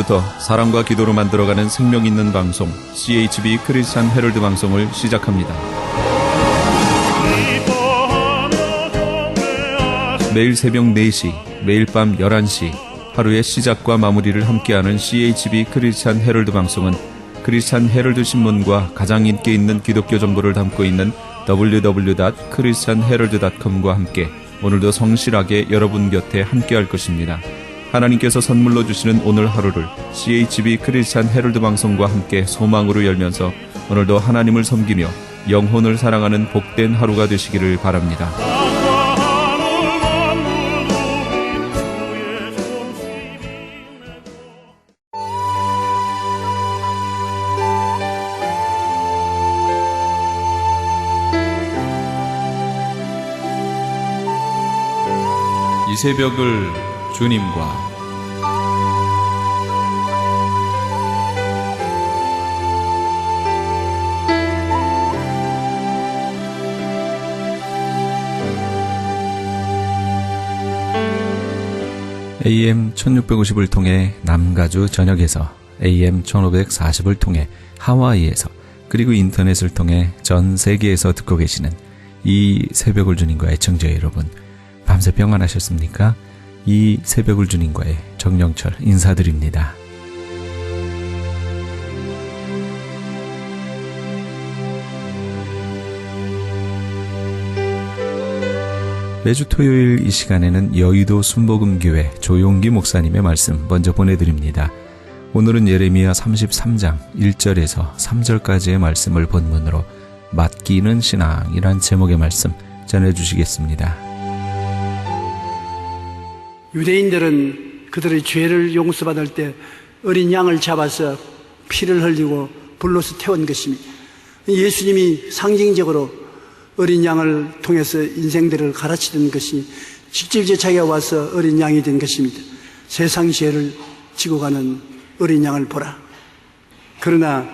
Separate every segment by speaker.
Speaker 1: 지금부터 사랑과 기도로 만들어가는 생명 있는 방송 CHB 크리스찬 헤럴드 방송을 시작합니다. 매일 새벽 4시, 매일 밤 11시 하루의 시작과 마무리를 함께하는 CHB 크리스찬 헤럴드 방송은 크리스찬 헤럴드 신문과 가장 인기 있는 기독교 정보를 담고 있는 www.christianherald.com과 함께 오늘도 성실하게 여러분 곁에 함께할 것입니다. 하나님께서 선물로 주시는 오늘 하루를 CHB 크리스찬 헤럴드 방송과 함께 소망으로 열면서 오늘도 하나님을 섬기며 영혼을 사랑하는 복된 하루가 되시기를 바랍니다. 이 새벽을 주님과 AM 1650을 통해 남가주 전역에서, AM 1540을 통해 하와이에서, 그리고 인터넷을 통해 전 세계에서 듣고 계시는 이 새벽을 주님과 애청자 여러분, 밤새 평안하셨습니까? 이 새벽을 주님과의 정영철 인사드립니다. 매주 토요일 이 시간에는 여의도 순복음교회 조용기 목사님의 말씀 먼저 보내드립니다. 오늘은 예레미야 33장 1절에서 3절까지의 말씀을 본문으로 맡기는 신앙이란 제목의 말씀 전해주시겠습니다.
Speaker 2: 유대인들은 그들의 죄를 용서받을 때 어린 양을 잡아서 피를 흘리고 불로서 태운 것입니다. 예수님이 상징적으로 어린 양을 통해서 인생들을 가르치던 것이 직접 제자가 와서 어린 양이 된 것입니다. 세상 죄를 지고 가는 어린 양을 보라. 그러나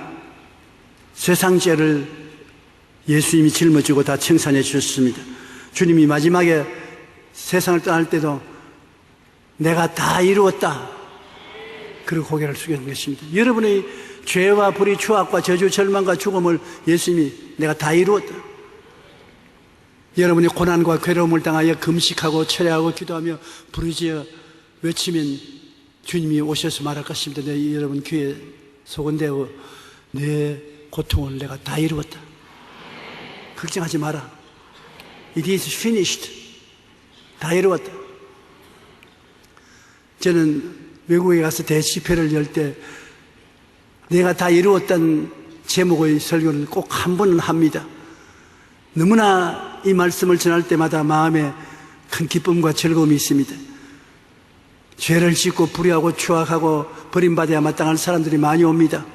Speaker 2: 세상 죄를 예수님이 짊어지고 다 청산해 주셨습니다. 주님이 마지막에 세상을 떠날 때도 내가 다 이루었다. 그리고 고개를 숙이는 것입니다. 여러분의 죄와 불의, 추악과 저주, 절망과 죽음을 예수님이 내가 다 이루었다. 여러분이 고난과 괴로움을 당하여 금식하고 철야하고 기도하며 부르짖어 외치면 주님이 오셔서 말할 것입니다. 내 여러분 귀에 소곤되어 내 고통을 내가 다 이루었다. 걱정하지 마라. It is finished. 다 이루었다. 저는 외국에 가서 대집회를 열 때 내가 다 이루었다는 제목의 설교를 꼭 한 번은 합니다. 너무나 이 말씀을 전할 때마다 마음에 큰 기쁨과 즐거움이 있습니다. 죄를 짓고 불의하고 추악하고 버림받아야 마땅할 사람들이 많이 옵니다.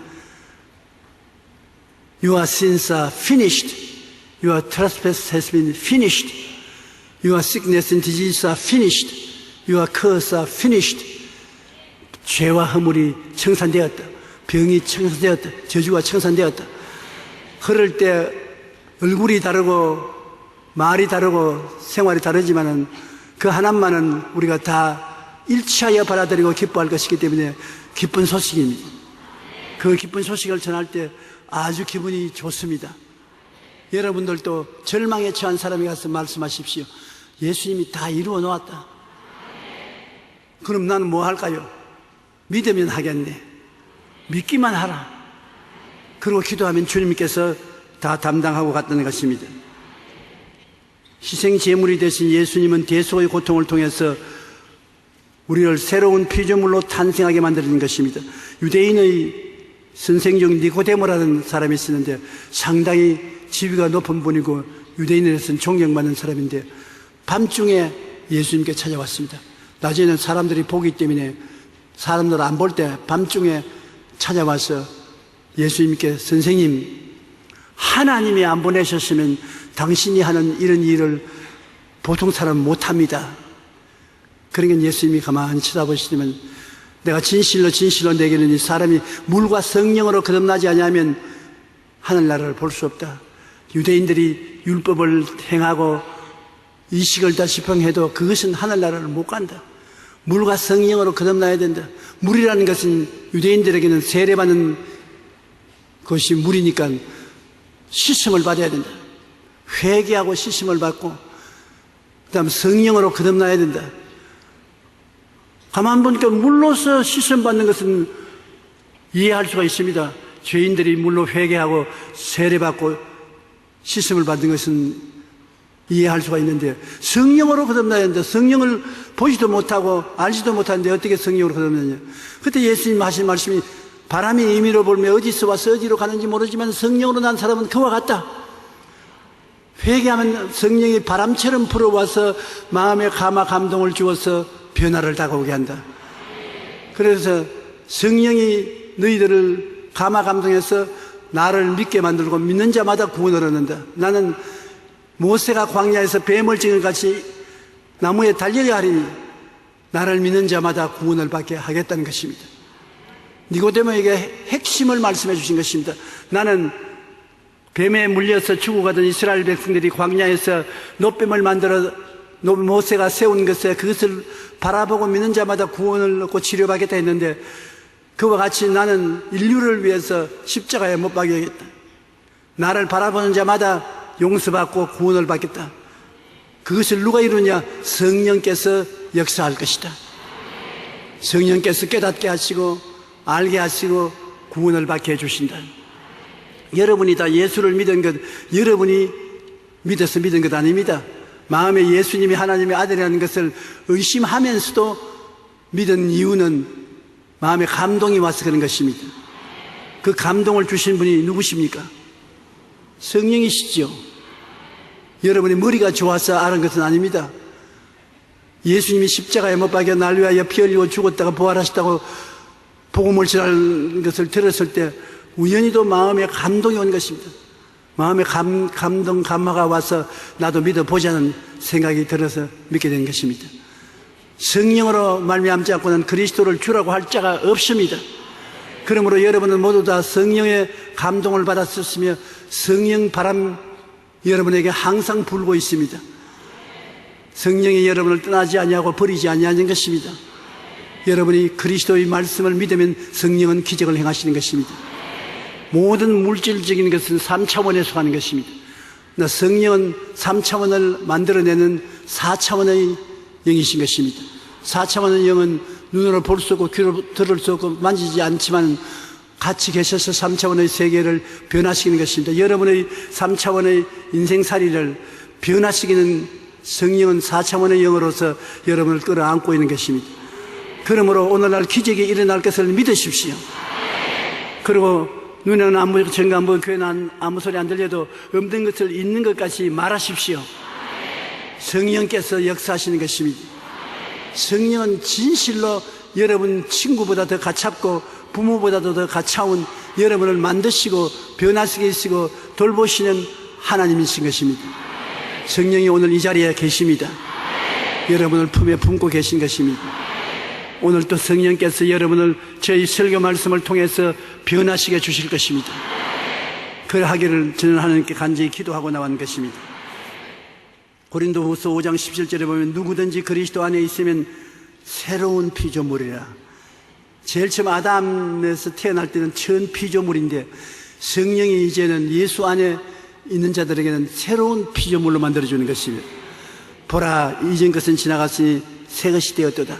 Speaker 2: Your sins are finished. Your trespass has been finished. Your sickness and disease are finished. Your curse are finished. 죄와 허물이 청산되었다. 병이 청산되었다. 저주가 청산되었다. 흐를 때 얼굴이 다르고 말이 다르고 생활이 다르지만은 그 하나만은 우리가 다 일치하여 받아들이고 기뻐할 것이기 때문에 기쁜 소식입니다. 그 기쁜 소식을 전할 때 아주 기분이 좋습니다. 여러분들도 절망에 처한 사람이 가서 말씀하십시오. 예수님이 다 이루어 놓았다. 그럼 나는 뭐 할까요? 믿으면 하겠네. 믿기만 하라. 그리고 기도하면 주님께서 다 담당하고 갔다는 것입니다. 희생 제물이 되신 예수님은 대속의 고통을 통해서 우리를 새로운 피조물로 탄생하게 만드는 것입니다. 유대인의 선생 중 니고데모라는 사람이 있었는데 상당히 지위가 높은 분이고 유대인에서는 존경받는 사람인데 밤중에 예수님께 찾아왔습니다. 낮에는 사람들이 보기 때문에 사람들 안 볼 때 밤중에 찾아와서 예수님께 선생님, 하나님이 안 보내셨으면 당신이 하는 이런 일을 보통 사람은 못합니다. 그러니까 예수님이 가만히 쳐다보시면 내가 진실로 내게는 이 사람이 물과 성령으로 거듭나지 아니하면 하늘나라를 볼 수 없다. 유대인들이 율법을 행하고 이식을 다 집행해도 그것은 하늘나라를 못 간다. 물과 성령으로 거듭나야 된다. 물이라는 것은 유대인들에게는 세례받는 것이 물이니까 씻음을 받아야 된다. 회개하고 씻음을 받고 그 다음 성령으로 거듭나야 된다. 가만 보니까 물로서 씻음 받는 것은 이해할 수가 있습니다. 죄인들이 물로 회개하고 세례받고 씻음을 받는 것은 이해할 수가 있는데 성령으로 거듭나야 한다. 성령을 보지도 못하고 알지도 못하는데 어떻게 성령으로 거듭나냐. 그때 예수님 하신 말씀이 바람이 임의로 불며 어디서 와서 어디로 가는지 모르지만 성령으로 난 사람은 그와 같다. 회개하면 성령이 바람처럼 불어와서 마음에 감동을 주어서 변화를 다가오게 한다. 그래서 성령이 너희들을 감동해서 나를 믿게 만들고 믿는 자마다 구원을 얻는다. 나는 모세가 광야에서 뱀을 찍은 같이 나무에 달려야 하리니 나를 믿는 자마다 구원을 받게 하겠다는 것입니다. 니고데모에게 핵심을 말씀해 주신 것입니다. 나는 뱀에 물려서 죽어가던 이스라엘 백성들이 광야에서 놋뱀을 만들어 모세가 세운 것에 그것을 바라보고 믿는 자마다 구원을 얻고 치료받겠다 했는데 그와 같이 나는 인류를 위해서 십자가에 못 박여야겠다. 나를 바라보는 자마다 용서받고 구원을 받겠다. 그것을 누가 이루냐? 성령께서 역사할 것이다. 성령께서 깨닫게 하시고 알게 하시고 구원을 받게 해주신다. 여러분이 다 예수를 믿은 것, 여러분이 믿어서 믿은 것 아닙니다. 마음에 예수님이 하나님의 아들이라는 것을 의심하면서도 믿은 이유는 마음에 감동이 와서 그런 것입니다. 그 감동을 주신 분이 누구십니까? 성령이시죠. 여러분이 머리가 좋아서 아는 것은 아닙니다. 예수님이 십자가에 못 박여 날 위하여 피 흘리고 죽었다가 부활하셨다고 복음을 전하는 것을 들었을 때 우연히도 마음에 감동이 온 것입니다. 마음에 감화가 와서 나도 믿어보자는 생각이 들어서 믿게 된 것입니다. 성령으로 말미암지 않고는 그리스도를 주라고 할 자가 없습니다. 그러므로 여러분은 모두 다 성령의 감동을 받았었으며 성령 바람 여러분에게 항상 불고 있습니다. 성령이 여러분을 떠나지 아니하고 버리지 아니하는 것입니다. 여러분이 그리스도의 말씀을 믿으면 성령은 기적을 행하시는 것입니다. 모든 물질적인 것은 3차원에 속하는 것입니다. 성령은 3차원을 만들어내는 4차원의 영이신 것입니다. 4차원의 영은 눈으로 볼 수 없고 귀로 들을 수 없고 만지지 않지만 같이 계셔서 3차원의 세계를 변화시키는 것입니다. 여러분의 3차원의 인생살이를 변화시키는 성령은 4차원의 영으로서 여러분을 끌어안고 있는 것입니다. 그러므로 오늘날 기적이 일어날 것을 믿으십시오. 그리고 눈에는 아무 증거 안 보이고 귀에는 아무 소리 안 들려도 없는 것을 있는 것 같이 말하십시오. 성령께서 역사하시는 것입니다. 성령은 진실로 여러분 친구보다 더 가깝고 부모보다도 더 가까운 여러분을 만드시고 변화시키시고 돌보시는 하나님이신 것입니다. 성령이 오늘 이 자리에 계십니다. 여러분을 품에 품고 계신 것입니다. 오늘 또 성령께서 여러분을 저희 설교 말씀을 통해서 변화시켜 주실 것입니다. 그러하기를 저는 하나님께 간절히 기도하고 나온 것입니다. 고린도후서 5장 17절에 보면 누구든지 그리스도 안에 있으면 새로운 피조물이라. 제일 처음 아담에서 태어날 때는 처음 피조물인데 성령이 이제는 예수 안에 있는 자들에게는 새로운 피조물로 만들어주는 것입니다. 보라, 이전 것은 지나갔으니 새 것이 되었도다.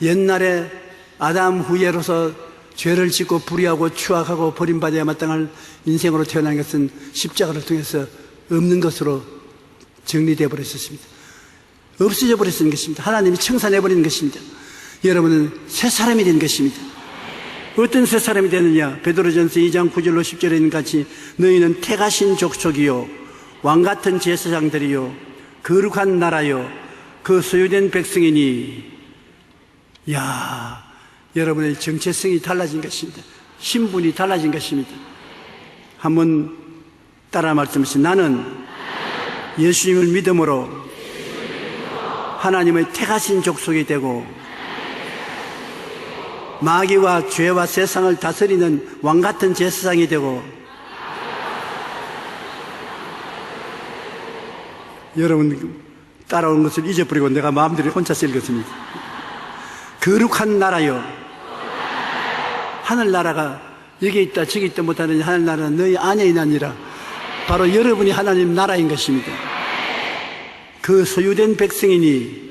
Speaker 2: 옛날에 아담 후예로서 죄를 짓고 불의하고 추악하고 버림받아야 마땅할 인생으로 태어난 것은 십자가를 통해서 없는 것으로 정리되어 버렸습니다. 없어져 버렸는 것입니다. 하나님이 청산해 버리는 것입니다. 여러분은 새 사람이 된 것입니다. 어떤 새 사람이 되느냐? 베드로전서 2장 9절로 10절에 있는 같이 너희는 택하신 족속이요 왕같은 제사장들이요 거룩한 나라요 그 소유된 백성이니. 야, 여러분의 정체성이 달라진 것입니다. 신분이 달라진 것입니다. 한번 따라 말씀하시죠. 나는 예수님을 믿음으로 하나님의 택하신 족속이 되고 마귀와 죄와 세상을 다스리는 왕같은 제사장이 되고. 여러분 따라오는 것을 잊어버리고 내가 마음대로 혼자 읽었습니다. 거룩한 나라요. 하늘나라가 여기 있다 저기 있다 못하는 하늘나라는 너희 안에 있나니라. 바로 여러분이 하나님 나라인 것입니다. 그 소유된 백성이니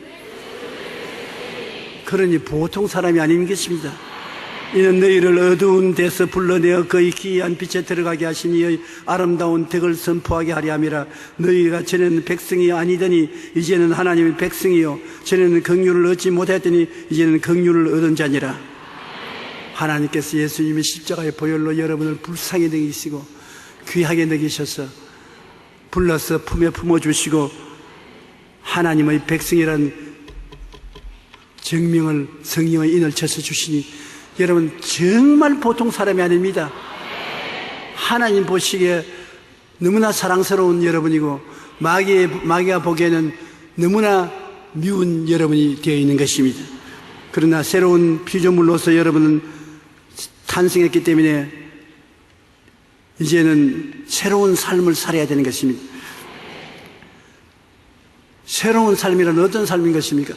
Speaker 2: 그러니 보통 사람이 아닌 것입니다. 이는 너희를 어두운 데서 불러내어 그의 기이한 빛에 들어가게 하시니 의 아름다운 덕을 선포하게 하려 함이라. 너희가 전에는 백성이 아니더니 이제는 하나님의 백성이요 전에는 긍휼을 얻지 못하였더니 이제는 긍휼을 얻은 자니라. 하나님께서 예수님의 십자가의 보혈로 여러분을 불쌍히 여기시고 귀하게 여기셔서 불러서 품에 품어주시고 하나님의 백성이라는 정명을 성령의 인을 쳐서 주시니 여러분 정말 보통 사람이 아닙니다. 하나님 보시기에 너무나 사랑스러운 여러분이고 마귀가 보기에는 너무나 미운 여러분이 되어 있는 것입니다. 그러나 새로운 피조물로서 여러분은 탄생했기 때문에 이제는 새로운 삶을 살아야 되는 것입니다. 새로운 삶이란 어떤 삶인 것입니까?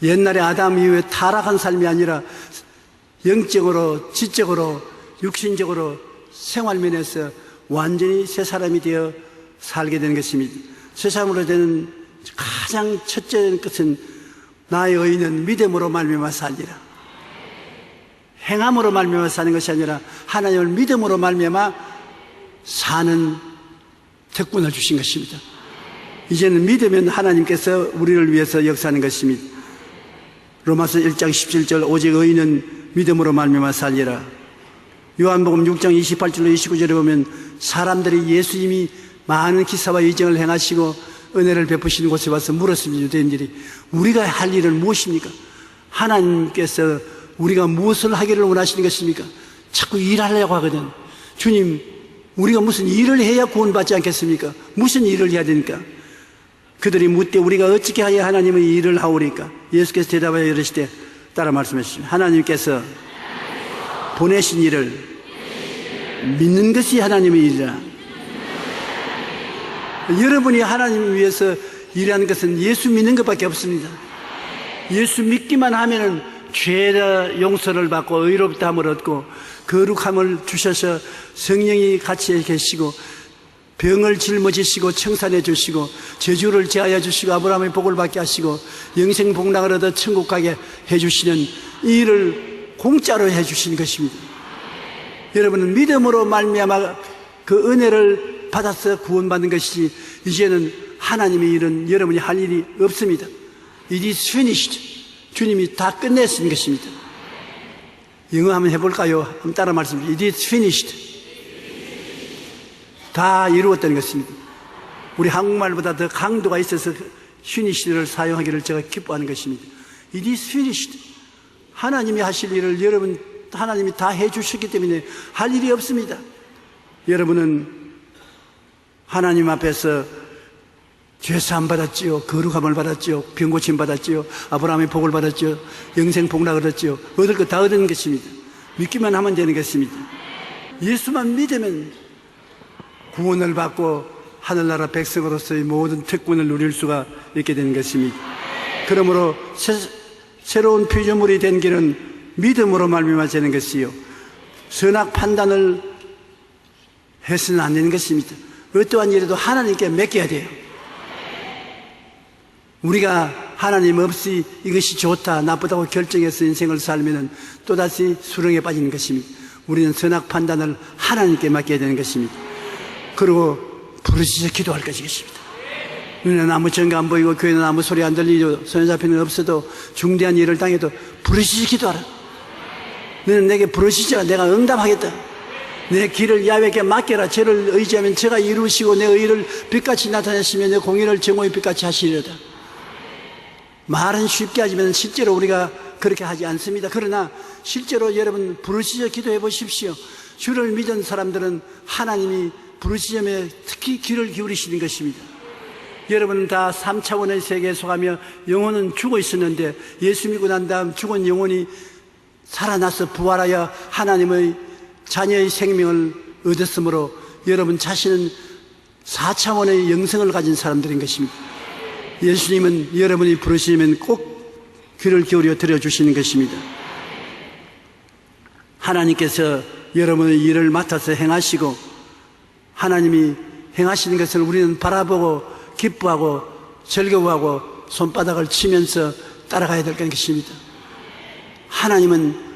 Speaker 2: 옛날에 아담 이후에 타락한 삶이 아니라 영적으로, 지적으로, 육신적으로 생활면에서 완전히 새 사람이 되어 살게 되는 것입니다. 새 사람으로 되는 가장 첫째 것은 나의 의인은 믿음으로 말미암아 살리라. 행함으로 말미암아 사는 것이 아니라 하나님을 믿음으로 말미암아 사는 특권을 주신 것입니다. 이제는 믿으면 하나님께서 우리를 위해서 역사하는 것입니다. 로마서 1장 17절 오직 의인은 믿음으로 말미암아 살리라. 요한복음 6장 28절로 29절에 보면 사람들이 예수님이 많은 기사와 이정을 행하시고 은혜를 베푸시는 곳에 와서 물었습니다. 유대인들이 우리가 할 일은 무엇입니까? 하나님께서 우리가 무엇을 하기를 원하시는 것입니까? 자꾸 일하려고 하거든. 주님, 우리가 무슨 일을 해야 구원받지 않겠습니까? 무슨 일을 해야 되니까? 그들이 묻되 우리가 어떻게 하여 하나님의 일을 하오리까? 예수께서 대답하여 이르시되 따라 말씀하시죠. 하나님께서 보내신 일을 믿는 것이 하나님의 일이라. 여러분이 하나님을 위해서 일하는 것은 예수 믿는 것밖에 없습니다. 예수 믿기만 하면은 죄의 용서를 받고 의롭다함을 얻고 거룩함을 주셔서 성령이 같이 계시고 병을 짊어지시고 청산해 주시고 저주를 제하여 주시고 아브라함의 복을 받게 하시고 영생 복락을 얻어 천국 가게 해주시는 이 일을 공짜로 해주신 것입니다. 여러분은 믿음으로 말미암아 그 은혜를 받아서 구원받는 것이지 이제는 하나님의 일은 여러분이 할 일이 없습니다. It is finished. 주님이 다 끝냈은 것입니다. 영어 한번 해볼까요? 한번 따라 말씀해 주세요. It is finished. 다 이루었다는 것입니다. 우리 한국말보다 더 강도가 있어서 finish를 사용하기를 제가 기뻐하는 것입니다. It is finished. 하나님이 하실 일을 여러분 하나님이 다 해주셨기 때문에 할 일이 없습니다. 여러분은 하나님 앞에서 죄사함 받았지요, 거룩함을 받았지요, 병고침 받았지요, 아브라함의 복을 받았지요, 영생 복락을 얻었지요. 얻을 것 다 얻은 것입니다. 믿기만 하면 되는 것입니다. 예수만 믿으면 구원을 받고 하늘나라 백성으로서의 모든 특권을 누릴 수가 있게 되는 것입니다. 그러므로 새로운 피조물이 된 길은 믿음으로 말미암아 되는 것이요 선악 판단을 해서는 안 되는 것입니다. 어떠한 일에도 하나님께 맡겨야 돼요. 우리가 하나님 없이 이것이 좋다 나쁘다고 결정해서 인생을 살면 또다시 수렁에 빠지는 것입니다. 우리는 선악 판단을 하나님께 맡겨야 되는 것입니다. 그리고 부르짖어 기도할 것이겠습니다. 눈에는 아무 증거 안 보이고 귀에는 아무 소리 안 들리고 손에 잡히는 없어도 중대한 일을 당해도 부르짖어 기도하라. 너는 내게 부르짖어라. 내가 응답하겠다. 내 길을 야훼께 맡겨라. 저를 의지하면 저가 이루시고 내 의를 빛같이 나타내시며 내 공의를 정오의 빛같이 하시리로다. 말은 쉽게 하지만 실제로 우리가 그렇게 하지 않습니다. 그러나 실제로 여러분 부르짖어 기도해 보십시오. 주를 믿은 사람들은 하나님이 부르짖음에 특히 귀를 기울이시는 것입니다. 여러분은 다 3차원의 세계에 속하며 영혼은 죽어 있었는데 예수 믿고 난 다음 죽은 영혼이 살아나서 부활하여 하나님의 자녀의 생명을 얻었으므로 여러분 자신은 4차원의 영성을 가진 사람들인 것입니다. 예수님은 여러분이 부르시면 꼭 귀를 기울여 들어주시는 것입니다. 하나님께서 여러분의 일을 맡아서 행하시고 하나님이 행하시는 것을 우리는 바라보고 기뻐하고 즐거워하고 손바닥을 치면서 따라가야 될 것입니다. 하나님은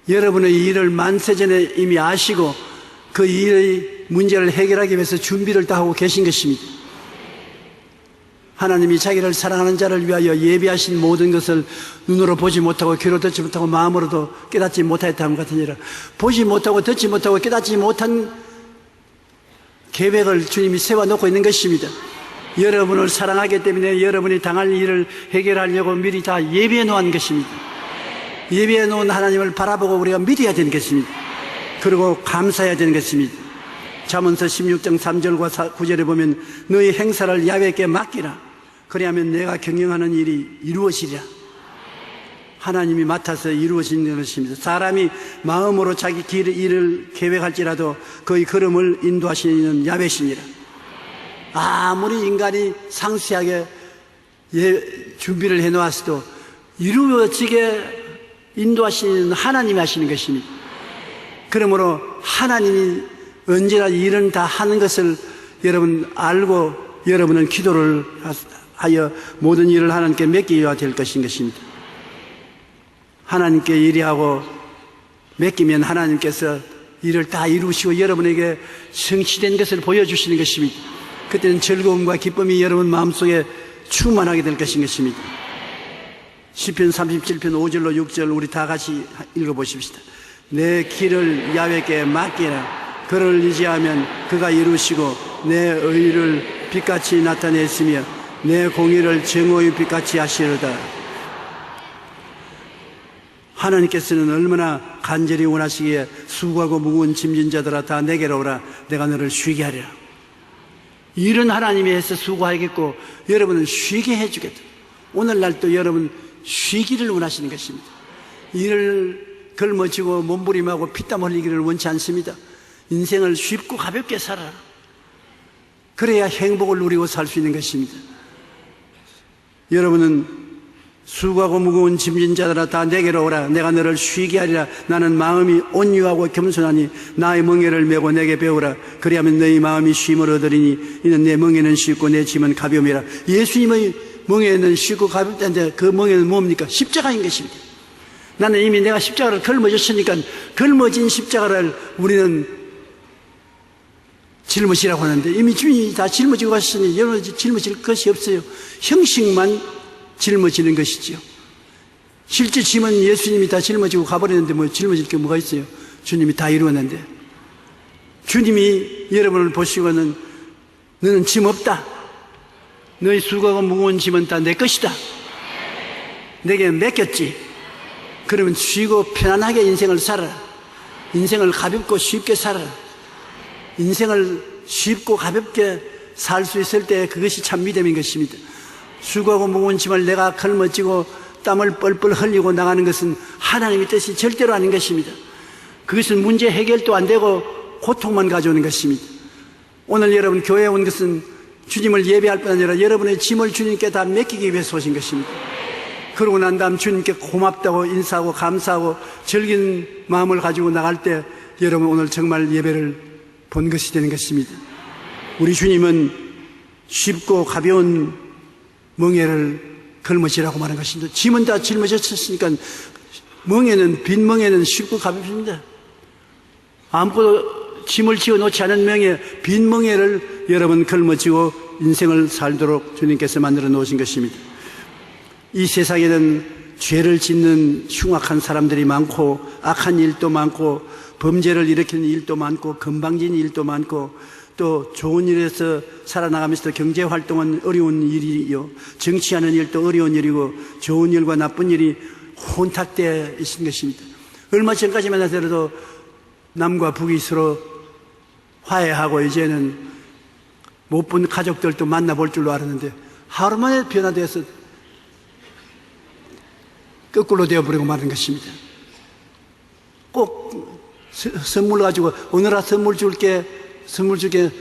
Speaker 2: 여러분의 일을 만세전에 이미 아시고 그 일의 문제를 해결하기 위해서 준비를 다 하고 계신 것입니다. 하나님이 자기를 사랑하는 자를 위하여 예비하신 모든 것을 눈으로 보지 못하고 귀로 듣지 못하고 마음으로도 깨닫지 못하였다는 것 같으니라. 보지 못하고 듣지 못하고 깨닫지 못한 계획을 주님이 세워놓고 있는 것입니다. 여러분을 사랑하기 때문에 여러분이 당할 일을 해결하려고 미리 다 예비해 놓은 것입니다. 예비해 놓은 하나님을 바라보고 우리가 믿어야 되는 것입니다. 그리고 감사해야 되는 것입니다. 잠언서 16장 3절과 9절에 보면 너희 행사를 야훼께 맡기라. 그리하면 내가 경영하는 일이 이루어지리라. 하나님이 맡아서 이루어지는 것입니다. 사람이 마음으로 자기 일을 계획할지라도 그의 걸음을 인도하시는 야훼시니라. 아무리 인간이 상세하게 준비를 해놓았어도 이루어지게 인도하시는 하나님이 하시는 것입니다. 그러므로 하나님이 언제나 일은 다 하는 것을 여러분 알고 여러분은 기도를 하여 모든 일을 하나님께 맡겨야 될 것입니다. 하나님께 일하고 맡기면 하나님께서 일을 다 이루시고 여러분에게 성취된 것을 보여주시는 것입니다. 그때는 즐거움과 기쁨이 여러분 마음속에 충만하게 될 것입니다. 시편 37편 5절로 6절 우리 다 같이 읽어보십시다. 내 길을 야훼께 맡기라. 그를 의지하면 그가 이루시고 내 의를 빛같이 나타냈으며 내 공의를 정오의 빛같이 하시리로다. 하나님께서는 얼마나 간절히 원하시기에 수고하고 무거운 짐진 자들아 다 내게로 오라. 내가 너를 쉬게 하리라. 일은 하나님이 해서 수고하겠고 여러분은 쉬게 해주겠다. 오늘날도 여러분 쉬기를 원하시는 것입니다. 일을 걸머쥐고 몸부림하고 피땀 흘리기를 원치 않습니다. 인생을 쉽고 가볍게 살아라. 그래야 행복을 누리고 살 수 있는 것입니다. 여러분은 수고하고 무거운 짐진 자들아 다 내게로 오라. 내가 너를 쉬게 하리라. 나는 마음이 온유하고 겸손하니 나의 멍에를 메고 내게 배우라. 그리하면 너희 마음이 쉼을 얻으리니 이는 내 멍에는 쉽고 내 짐은 가벼움이라. 예수님의 멍에는 쉽고 가볍다는데 그 멍에는 뭡니까? 십자가인 것입니다. 나는 이미 내가 십자가를 걸머졌으니까 걸머진 십자가를 우리는 짊어지라고 하는데 이미 주님이 다 짊어지고 가셨으니 여러분 짊어질 것이 없어요. 형식만 짊어지는 것이지요. 실제 짐은 예수님이 다 짊어지고 가버렸는데 뭐 짊어질 게 뭐가 있어요? 주님이 다 이루었는데. 주님이 여러분을 보시고는 너는 짐 없다. 너희 수고하고 무거운 짐은 다 내 것이다. 내게 맡겼지. 그러면 쉬고 편안하게 인생을 살아라. 인생을 가볍고 쉽게 살아라. 인생을 쉽고 가볍게 살 수 있을 때 그것이 참 믿음인 것입니다. 수고하고 무거운 짐을 내가 걸머쥐고 땀을 뻘뻘 흘리고 나가는 것은 하나님의 뜻이 절대로 아닌 것입니다. 그것은 문제 해결도 안 되고 고통만 가져오는 것입니다. 오늘 여러분 교회에 온 것은 주님을 예배할 뿐 아니라 여러분의 짐을 주님께 다 맡기기 위해서 오신 것입니다. 그러고 난 다음 주님께 고맙다고 인사하고 감사하고 즐긴 마음을 가지고 나갈 때 여러분 오늘 정말 예배를 본 것이 되는 것입니다. 우리 주님은 쉽고 가벼운 멍에를 걸머지라고 말한 것입니다. 짐은 다 짊어졌으니까 멍에는 빈 멍에는 쉽고 가볍습니다. 아무것도 짐을 지어놓지 않은 멍에 빈 멍에를 여러분 걸머지고 인생을 살도록 주님께서 만들어 놓으신 것입니다. 이 세상에는 죄를 짓는 흉악한 사람들이 많고 악한 일도 많고 범죄를 일으키는 일도 많고 건방진 일도 많고 또 좋은 일에서 살아나가면서 경제활동은 어려운 일이요 정치하는 일도 어려운 일이고 좋은 일과 나쁜 일이 혼탁되어 있는 것입니다. 얼마 전까지만 하더라도 남과 북이 서로 화해하고 이제는 못 본 가족들도 만나볼 줄로 알았는데 하루 만에 변화되어서 거꾸로 되어버리고 마는 것입니다. 꼭 선물 가지고 오늘아 선물 줄게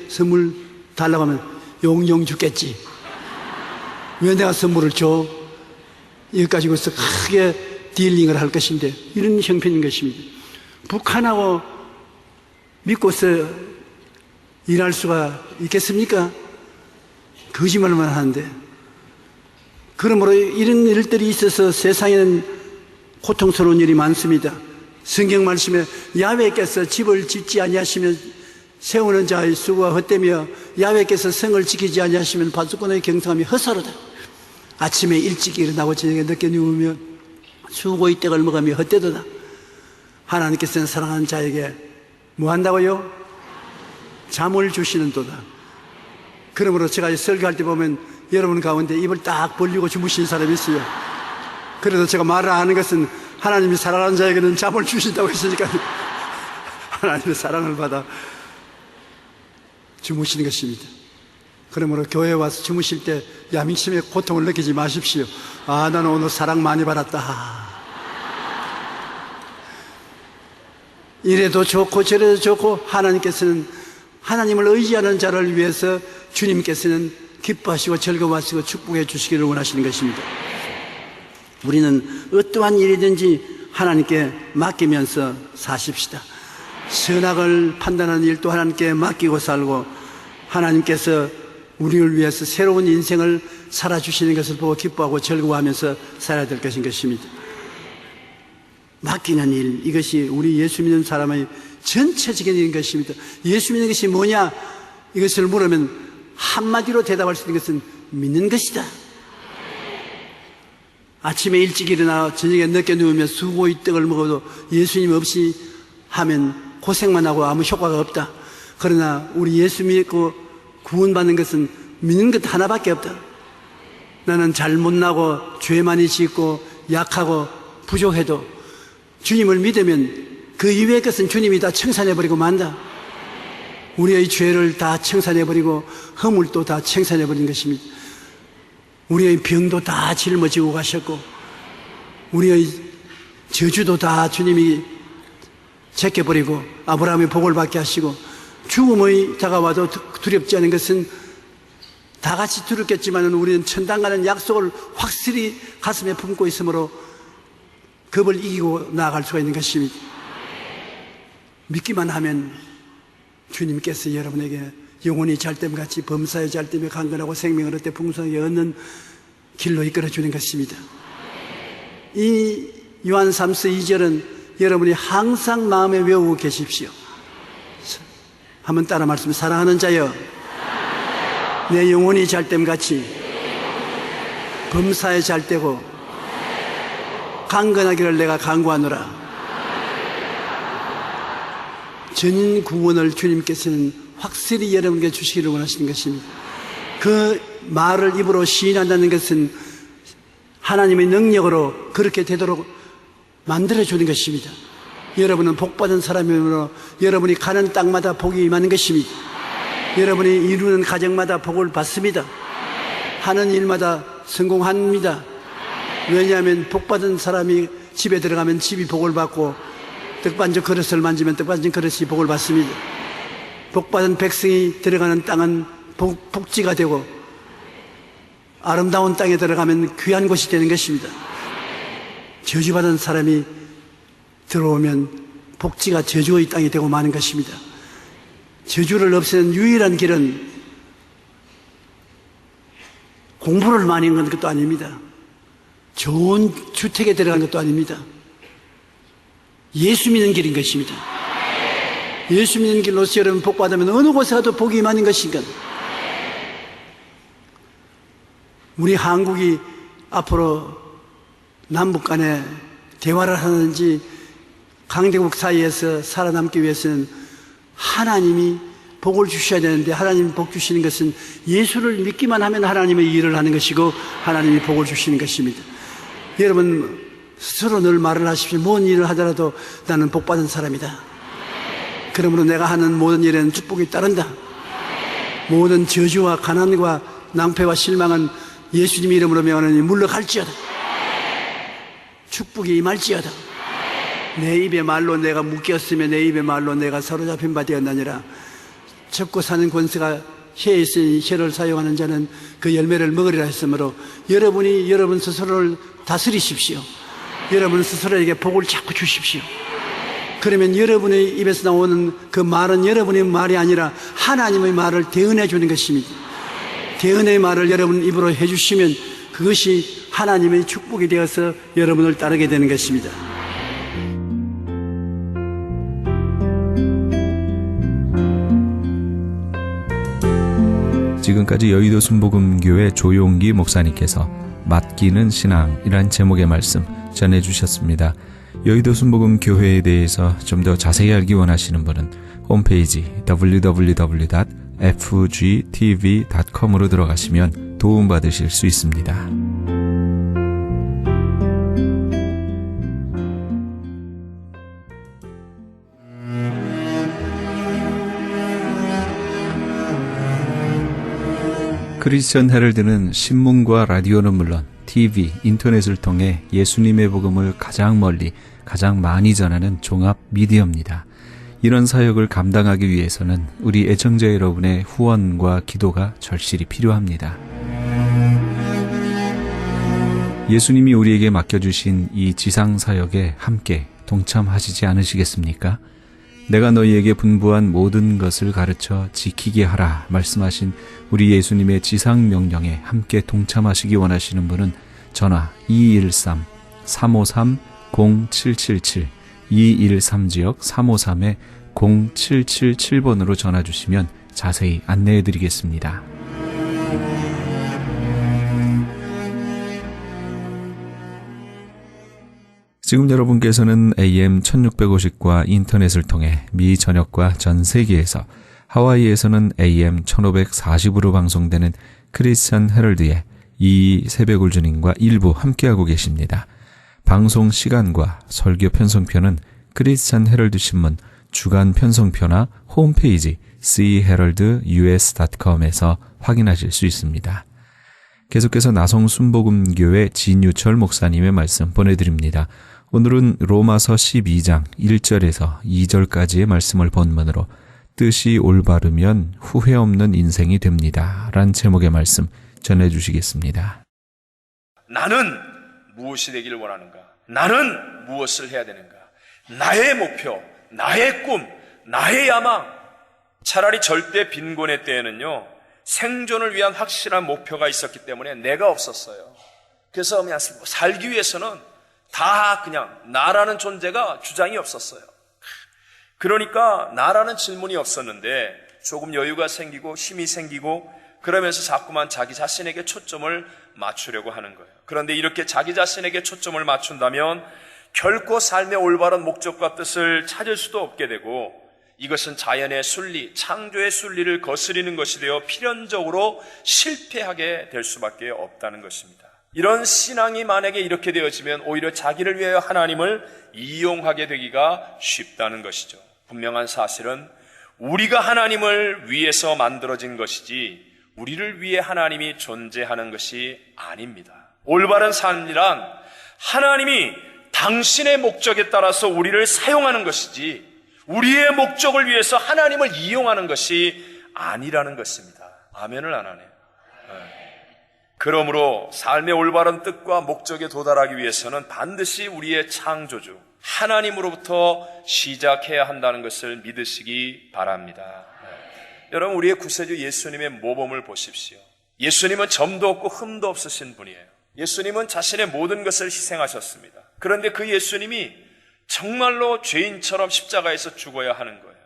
Speaker 2: 선물 달라고 하면 용용 주겠지. 왜 내가 선물을 줘? 이것 가지고서 크게 딜링을 할 것인데 이런 형편인 것입니다. 북한하고 믿고서 일할 수가 있겠습니까? 거짓말만 하는데. 그러므로 이런 일들이 있어서 세상에는 고통스러운 일이 많습니다. 성경 말씀에 야훼께서 집을 짓지 아니하시면 세우는 자의 수고가 헛되며 야훼께서 성을 지키지 아니하시면 바수꾼의 경성함이 헛사로다. 아침에 일찍 일어나고 저녁에 늦게 누우며 수고의 떡을 먹으며 헛되도다. 하나님께서는 사랑하는 자에게 뭐 한다고요? 잠을 주시는도다. 그러므로 제가 설교할 때 보면 여러분 가운데 입을 딱 벌리고 주무시는 사람이 있어요. 그래도 제가 말을 안 하는 것은 하나님이 사랑하는 자에게는 잠을 주신다고 했으니까 하나님의 사랑을 받아 주무시는 것입니다. 그러므로 교회에 와서 주무실 때 야민심의 고통을 느끼지 마십시오. 아, 나는 오늘 사랑 많이 받았다. 이래도 좋고 저래도 좋고 하나님께서는 하나님을 의지하는 자를 위해서 주님께서는 기뻐하시고 즐거워하시고 축복해 주시기를 원하시는 것입니다. 우리는 어떠한 일이든지 하나님께 맡기면서 사십시다. 선악을 판단하는 일도 하나님께 맡기고 살고 하나님께서 우리를 위해서 새로운 인생을 살아주시는 것을 보고 기뻐하고 즐거워하면서 살아야 될 것인 것입니다. 맡기는 일, 이것이 우리 예수 믿는 사람의 전체적인 일인 것입니다. 예수 믿는 것이 뭐냐? 이것을 물으면 한마디로 대답할 수 있는 것은 믿는 것이다. 아침에 일찍 일어나 저녁에 늦게 누우며 수고의 떡을 먹어도 예수님 없이 하면 고생만 하고 아무 효과가 없다. 그러나 우리 예수 믿고 구원받는 것은 믿는 것 하나밖에 없다. 나는 잘 못나고 죄 많이 짓고 약하고 부족해도 주님을 믿으면 그 이외의 것은 주님이 다 청산해버리고 만다. 우리의 죄를 다 청산해버리고 허물도 다 청산해버린 것입니다. 우리의 병도 다 짊어지고 가셨고 우리의 저주도 다 주님이 제껴버리고 아브라함의 복을 받게 하시고 죽음의 다가와도 두렵지 않은 것은 다 같이 두렵겠지만 우리는 천당 가는 약속을 확실히 가슴에 품고 있으므로 겁을 이기고 나아갈 수가 있는 것입니다. 믿기만 하면 주님께서 여러분에게 영혼이 잘됨같이 범사의 잘됨에 강건하고 생명을 얻되 풍성하게 얻는 길로 이끌어 주는 것입니다. 이 요한 3서 2절은 여러분이 항상 마음에 외우고 계십시오. 한번 따라 말씀해. 사랑하는 자여, 내 영혼이 잘됨같이 범사에 잘되고 강건하기를 내가 간구하노라. 전인 구원을 주님께서는 확실히 여러분에게 주시기를 원하시는 것입니다. 그 말을 입으로 시인한다는 것은 하나님의 능력으로 그렇게 되도록 만들어주는 것입니다. 여러분은 복받은 사람이므로 여러분이 가는 땅마다 복이 임하는 것입니다. 여러분이 이루는 가정마다 복을 받습니다. 하는 일마다 성공합니다. 왜냐하면 복받은 사람이 집에 들어가면 집이 복을 받고 떡반죽 그릇을 만지면 떡반죽 그릇이 복을 받습니다. 복받은 백성이 들어가는 땅은 복지가 되고 아름다운 땅에 들어가면 귀한 곳이 되는 것입니다. 저주받은 사람이 들어오면 복지가 저주의 땅이 되고 마는 것입니다. 저주를 없애는 유일한 길은 공부를 많이 한 것도 아닙니다. 좋은 주택에 들어간 것도 아닙니다. 예수 믿는 길인 것입니다. 예수 믿는 길로서 여러분 복받으면 어느 곳에 가도 복이 임하는 것인가. 우리 한국이 앞으로 남북 간에 대화를 하는지 강대국 사이에서 살아남기 위해서는 하나님이 복을 주셔야 되는데 하나님이 복 주시는 것은 예수를 믿기만 하면 하나님의 일을 하는 것이고 하나님이 복을 주시는 것입니다. 여러분 스스로 늘 말을 하십시오. 뭔 일을 하더라도 나는 복받은 사람이다. 그러므로 내가 하는 모든 일에는 축복이 따른다. 모든 저주와 가난과 낭패와 실망은 예수님 이름으로 명하노니 물러갈지어다. 축복이 임할지어다. 내 입의 말로 내가 묶였으며 내 입의 말로 내가 사로잡힌 바 되었나니라. 접고 사는 권세가 혀에 있으니 혀를 사용하는 자는 그 열매를 먹으리라 했으므로 여러분이 여러분 스스로를 다스리십시오. 여러분 스스로에게 복을 자꾸 주십시오. 그러면 여러분의 입에서 나오는 그 말은 여러분의 말이 아니라 하나님의 말을 대언해 주는 것입니다. 대언의 말을 여러분 입으로 해주시면 그것이 하나님의 축복이 되어서 여러분을 따르게 되는 것입니다.
Speaker 1: 지금까지 여의도 순복음교회 조용기 목사님께서 맡기는 신앙이란 제목의 말씀 전해주셨습니다. 여의도 순복음교회에 대해서 좀 더 자세히 알기 원하시는 분은 홈페이지 www.fgtv.com으로 들어가시면 도움받으실 수 있습니다. 크리스천 헤럴드는 신문과 라디오는 물론 TV, 인터넷을 통해 예수님의 복음을 가장 멀리, 가장 많이 전하는 종합 미디어입니다. 이런 사역을 감당하기 위해서는 우리 애청자 여러분의 후원과 기도가 절실히 필요합니다. 예수님이 우리에게 맡겨주신 이 지상 사역에 함께 동참하시지 않으시겠습니까? 내가 너희에게 분부한 모든 것을 가르쳐 지키게 하라 말씀하신 우리 예수님의 지상 명령에 함께 동참하시기 원하시는 분은 전화 213-353-0777 213지역 353-0777번으로 전화 주시면 자세히 안내해 드리겠습니다. 지금 여러분께서는 AM 1650과 인터넷을 통해 미 전역과 전 세계에서, 하와이에서는 AM 1540으로 방송되는 크리스천 헤럴드의 이 새벽을 주님과 일부 함께하고 계십니다. 방송 시간과 설교 편성표는 크리스천 헤럴드 신문 주간 편성표나 홈페이지 cheraldus.com에서 확인하실 수 있습니다. 계속해서 나성 순복음교회 진유철 목사님의 말씀 보내드립니다. 오늘은 로마서 12장 1절에서 2절까지의 말씀을 본문으로 뜻이 올바르면 후회 없는 인생이 됩니다 란 제목의 말씀 전해주시겠습니다.
Speaker 3: 나는 무엇이 되기를 원하는가? 나는 무엇을 해야 되는가? 나의 목표, 나의 꿈, 나의 야망. 차라리 절대 빈곤의 때에는요, 생존을 위한 확실한 목표가 있었기 때문에 내가 없었어요. 그래서 그냥 살기 위해서는 다 그냥 나라는 존재가 주장이 없었어요. 그러니까 나라는 질문이 없었는데 조금 여유가 생기고 힘이 생기고 그러면서 자꾸만 자기 자신에게 초점을 맞추려고 하는 거예요. 그런데 이렇게 자기 자신에게 초점을 맞춘다면 결코 삶의 올바른 목적과 뜻을 찾을 수도 없게 되고, 이것은 자연의 순리, 창조의 순리를 거스리는 것이 되어 필연적으로 실패하게 될 수밖에 없다는 것입니다. 이런 신앙이 만약에 이렇게 되어지면 오히려 자기를 위하여 하나님을 이용하게 되기가 쉽다는 것이죠. 분명한 사실은 우리가 하나님을 위해서 만들어진 것이지 우리를 위해 하나님이 존재하는 것이 아닙니다. 올바른 삶이란 하나님이 당신의 목적에 따라서 우리를 사용하는 것이지 우리의 목적을 위해서 하나님을 이용하는 것이 아니라는 것입니다. 아멘을 안 하네요. 그러므로 삶의 올바른 뜻과 목적에 도달하기 위해서는 반드시 우리의 창조주 하나님으로부터 시작해야 한다는 것을 믿으시기 바랍니다. 여러분, 우리의 구세주 예수님의 모범을 보십시오. 예수님은 점도 없고 흠도 없으신 분이에요. 예수님은 자신의 모든 것을 희생하셨습니다. 그런데 그 예수님이 정말로 죄인처럼 십자가에서 죽어야 하는 거예요.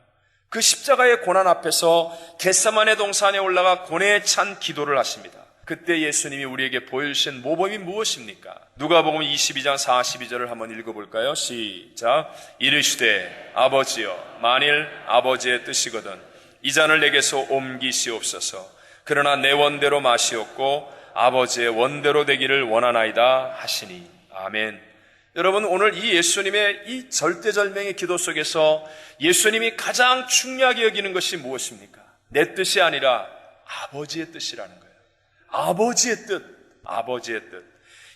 Speaker 3: 그 십자가의 고난 앞에서 겟세마네 동산에 올라가 고뇌에 찬 기도를 하십니다. 그때 예수님이 우리에게 보여주신 모범이 무엇입니까? 누가복음 22장 42절을 한번 읽어볼까요? 시작. 이르시되 아버지여, 만일 아버지의 뜻이거든 이 잔을 내게서 옮기시옵소서. 그러나 내 원대로 마시옵고 아버지의 원대로 되기를 원하나이다 하시니. 아멘. 여러분, 오늘 이 예수님의 이 절대절명의 기도 속에서 예수님이 가장 중요하게 여기는 것이 무엇입니까? 내 뜻이 아니라 아버지의 뜻이라는 거예요. 아버지의 뜻, 아버지의 뜻.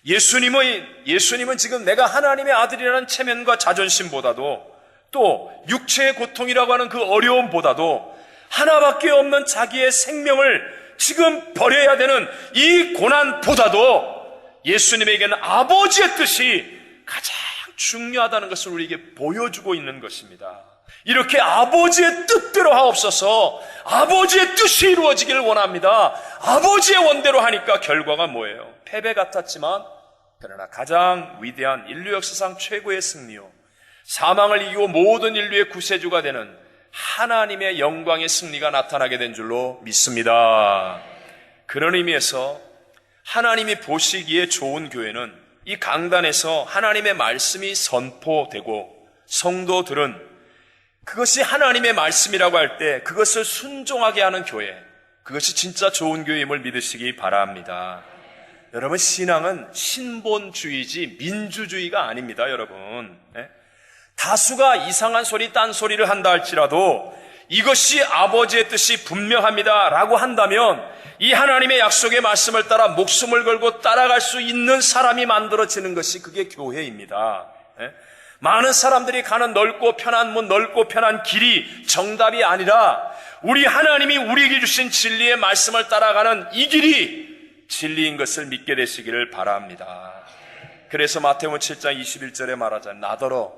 Speaker 3: 예수님은 지금 내가 하나님의 아들이라는 체면과 자존심보다도 또 육체의 고통이라고 하는 그 어려움보다도 하나밖에 없는 자기의 생명을 지금 버려야 되는 이 고난보다도 예수님에게는 아버지의 뜻이 가장 중요하다는 것을 우리에게 보여주고 있는 것입니다. 이렇게 아버지의 뜻대로 하옵소서, 아버지의 뜻이 이루어지기를 원합니다. 아버지의 원대로 하니까 결과가 뭐예요? 패배 같았지만 그러나 가장 위대한 인류 역사상 최고의 승리요, 사망을 이기고 모든 인류의 구세주가 되는 하나님의 영광의 승리가 나타나게 된 줄로 믿습니다. 그런 의미에서 하나님이 보시기에 좋은 교회는 이 강단에서 하나님의 말씀이 선포되고 성도들은 그것이 하나님의 말씀이라고 할 때 그것을 순종하게 하는 교회, 그것이 진짜 좋은 교회임을 믿으시기 바랍니다. 여러분, 신앙은 신본주의지 민주주의가 아닙니다. 여러분, 다수가 이상한 소리, 딴소리를 한다 할지라도 이것이 아버지의 뜻이 분명합니다 라고 한다면 이 하나님의 약속의 말씀을 따라 목숨을 걸고 따라갈 수 있는 사람이 만들어지는 것이 그게 교회입니다. 많은 사람들이 가는 넓고 편한 문, 넓고 편한 길이 정답이 아니라 우리 하나님이 우리에게 주신 진리의 말씀을 따라가는 이 길이 진리인 것을 믿게 되시기를 바랍니다. 그래서 마태복음 7장 21절에 말하자면 나더러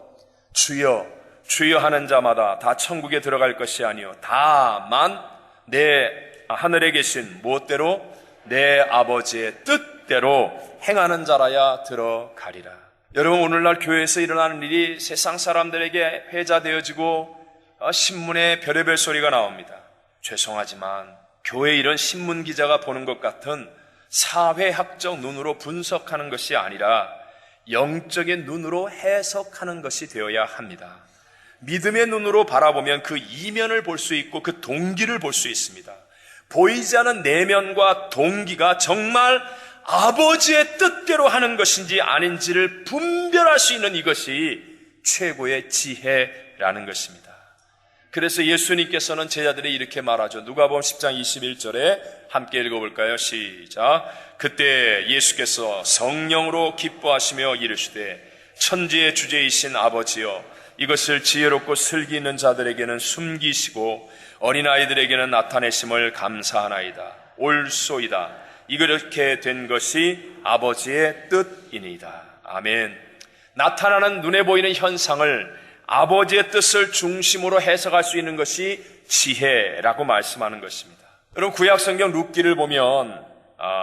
Speaker 3: 주여 주여 하는 자마다 다 천국에 들어갈 것이 아니요 다만 내 하늘에 계신 무엇대로 내 아버지의 뜻대로 행하는 자라야 들어가리라. 여러분, 오늘날 교회에서 일어나는 일이 세상 사람들에게 회자되어지고 신문에 별의별 소리가 나옵니다. 죄송하지만 교회 이런 신문 기자가 보는 것 같은 사회학적 눈으로 분석하는 것이 아니라 영적인 눈으로 해석하는 것이 되어야 합니다. 믿음의 눈으로 바라보면 그 이면을 볼 수 있고 그 동기를 볼 수 있습니다. 보이지 않은 내면과 동기가 정말 아버지의 뜻대로 하는 것인지 아닌지를 분별할 수 있는 이것이 최고의 지혜라는 것입니다. 그래서 예수님께서는 제자들이 이렇게 말하죠. 누가복음 10장 21절에 함께 읽어볼까요? 시작. 그때 예수께서 성령으로 기뻐하시며 이르시되 천지의 주제이신 아버지여, 이것을 지혜롭고 슬기 있는 자들에게는 숨기시고 어린아이들에게는 나타내심을 감사하나이다. 옳소이다. 이렇게 된 것이 아버지의 뜻이니이다. 아멘. 나타나는 눈에 보이는 현상을 아버지의 뜻을 중심으로 해석할 수 있는 것이 지혜라고 말씀하는 것입니다. 여러분, 구약성경 룻기를 보면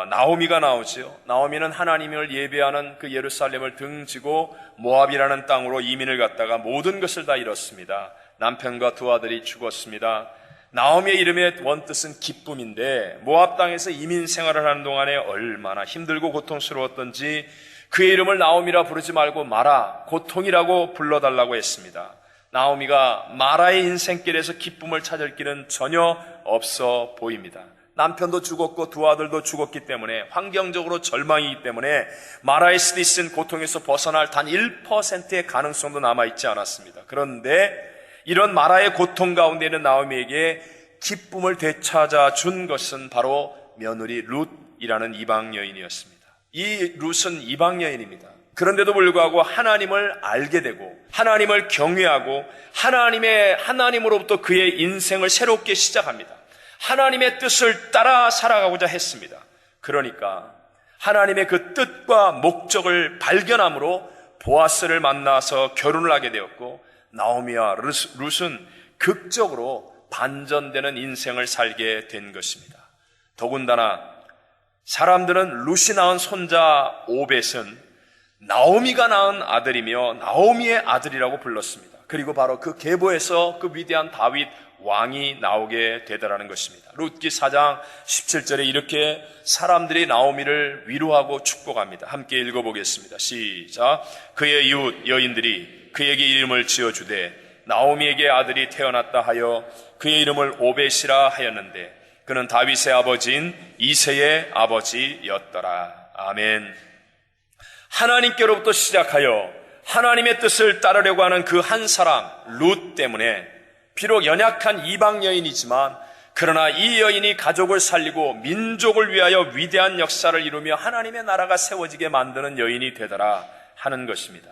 Speaker 3: 나오미가 나오죠. 나오미는 하나님을 예배하는 그 예루살렘을 등지고 모압이라는 땅으로 이민을 갔다가 모든 것을 다 잃었습니다. 남편과 두 아들이 죽었습니다. 나오미의 이름의 원뜻은 기쁨인데 모압 땅에서 이민 생활을 하는 동안에 얼마나 힘들고 고통스러웠던지 그의 이름을 나오미라 부르지 말고 마라, 고통이라고 불러달라고 했습니다. 나오미가 마라의 인생길에서 기쁨을 찾을 길은 전혀 없어 보입니다. 남편도 죽었고 두 아들도 죽었기 때문에 환경적으로 절망이기 때문에 마라의 스디슨 고통에서 벗어날 단 1%의 가능성도 남아있지 않았습니다. 그런데 이런 마라의 고통 가운데 있는 나오미에게 기쁨을 되찾아 준 것은 바로 며느리 룻이라는 이방 여인이었습니다. 이 룻은 이방 여인입니다. 그런데도 불구하고 하나님을 알게 되고 하나님을 경외하고 하나님으로부터 그의 인생을 새롭게 시작합니다. 하나님의 뜻을 따라 살아가고자 했습니다. 그러니까 하나님의 그 뜻과 목적을 발견함으로 보아스를 만나서 결혼을 하게 되었고 나오미와 룻은 극적으로 반전되는 인생을 살게 된 것입니다. 더군다나 사람들은 룻이 낳은 손자 오벳은 나오미가 낳은 아들이며 나오미의 아들이라고 불렀습니다. 그리고 바로 그 계보에서 그 위대한 다윗 왕이 나오게 되더라는 것입니다. 룻기 4장 17절에 이렇게 사람들이 나오미를 위로하고 축복합니다. 함께 읽어보겠습니다. 시작. 그의 이웃 여인들이 그에게 이름을 지어주되 나오미에게 아들이 태어났다 하여 그의 이름을 오벳이라 하였는데 그는 다윗의 아버지인 이새의 아버지였더라. 아멘. 하나님께로부터 시작하여 하나님의 뜻을 따르려고 하는 그 한 사람 룻 때문에 비록 연약한 이방 여인이지만 그러나 이 여인이 가족을 살리고 민족을 위하여 위대한 역사를 이루며 하나님의 나라가 세워지게 만드는 여인이 되더라 하는 것입니다.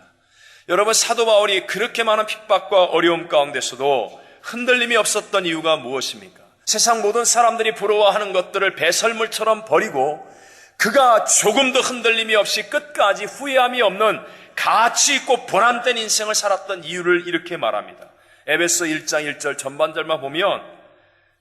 Speaker 3: 여러분, 사도 바울이 그렇게 많은 핍박과 어려움 가운데서도 흔들림이 없었던 이유가 무엇입니까? 세상 모든 사람들이 부러워하는 것들을 배설물처럼 버리고 그가 조금도 흔들림이 없이 끝까지 후회함이 없는 가치 있고 보람된 인생을 살았던 이유를 이렇게 말합니다. 에베소 1장 1절 전반절만 보면,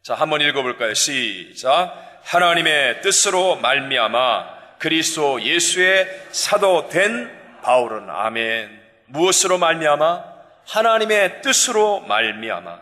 Speaker 3: 자, 한번 읽어볼까요? 시작. 하나님의 뜻으로 말미암아 그리스도 예수의 사도 된 바울은, 아멘. 무엇으로 말미암아? 하나님의 뜻으로 말미암아.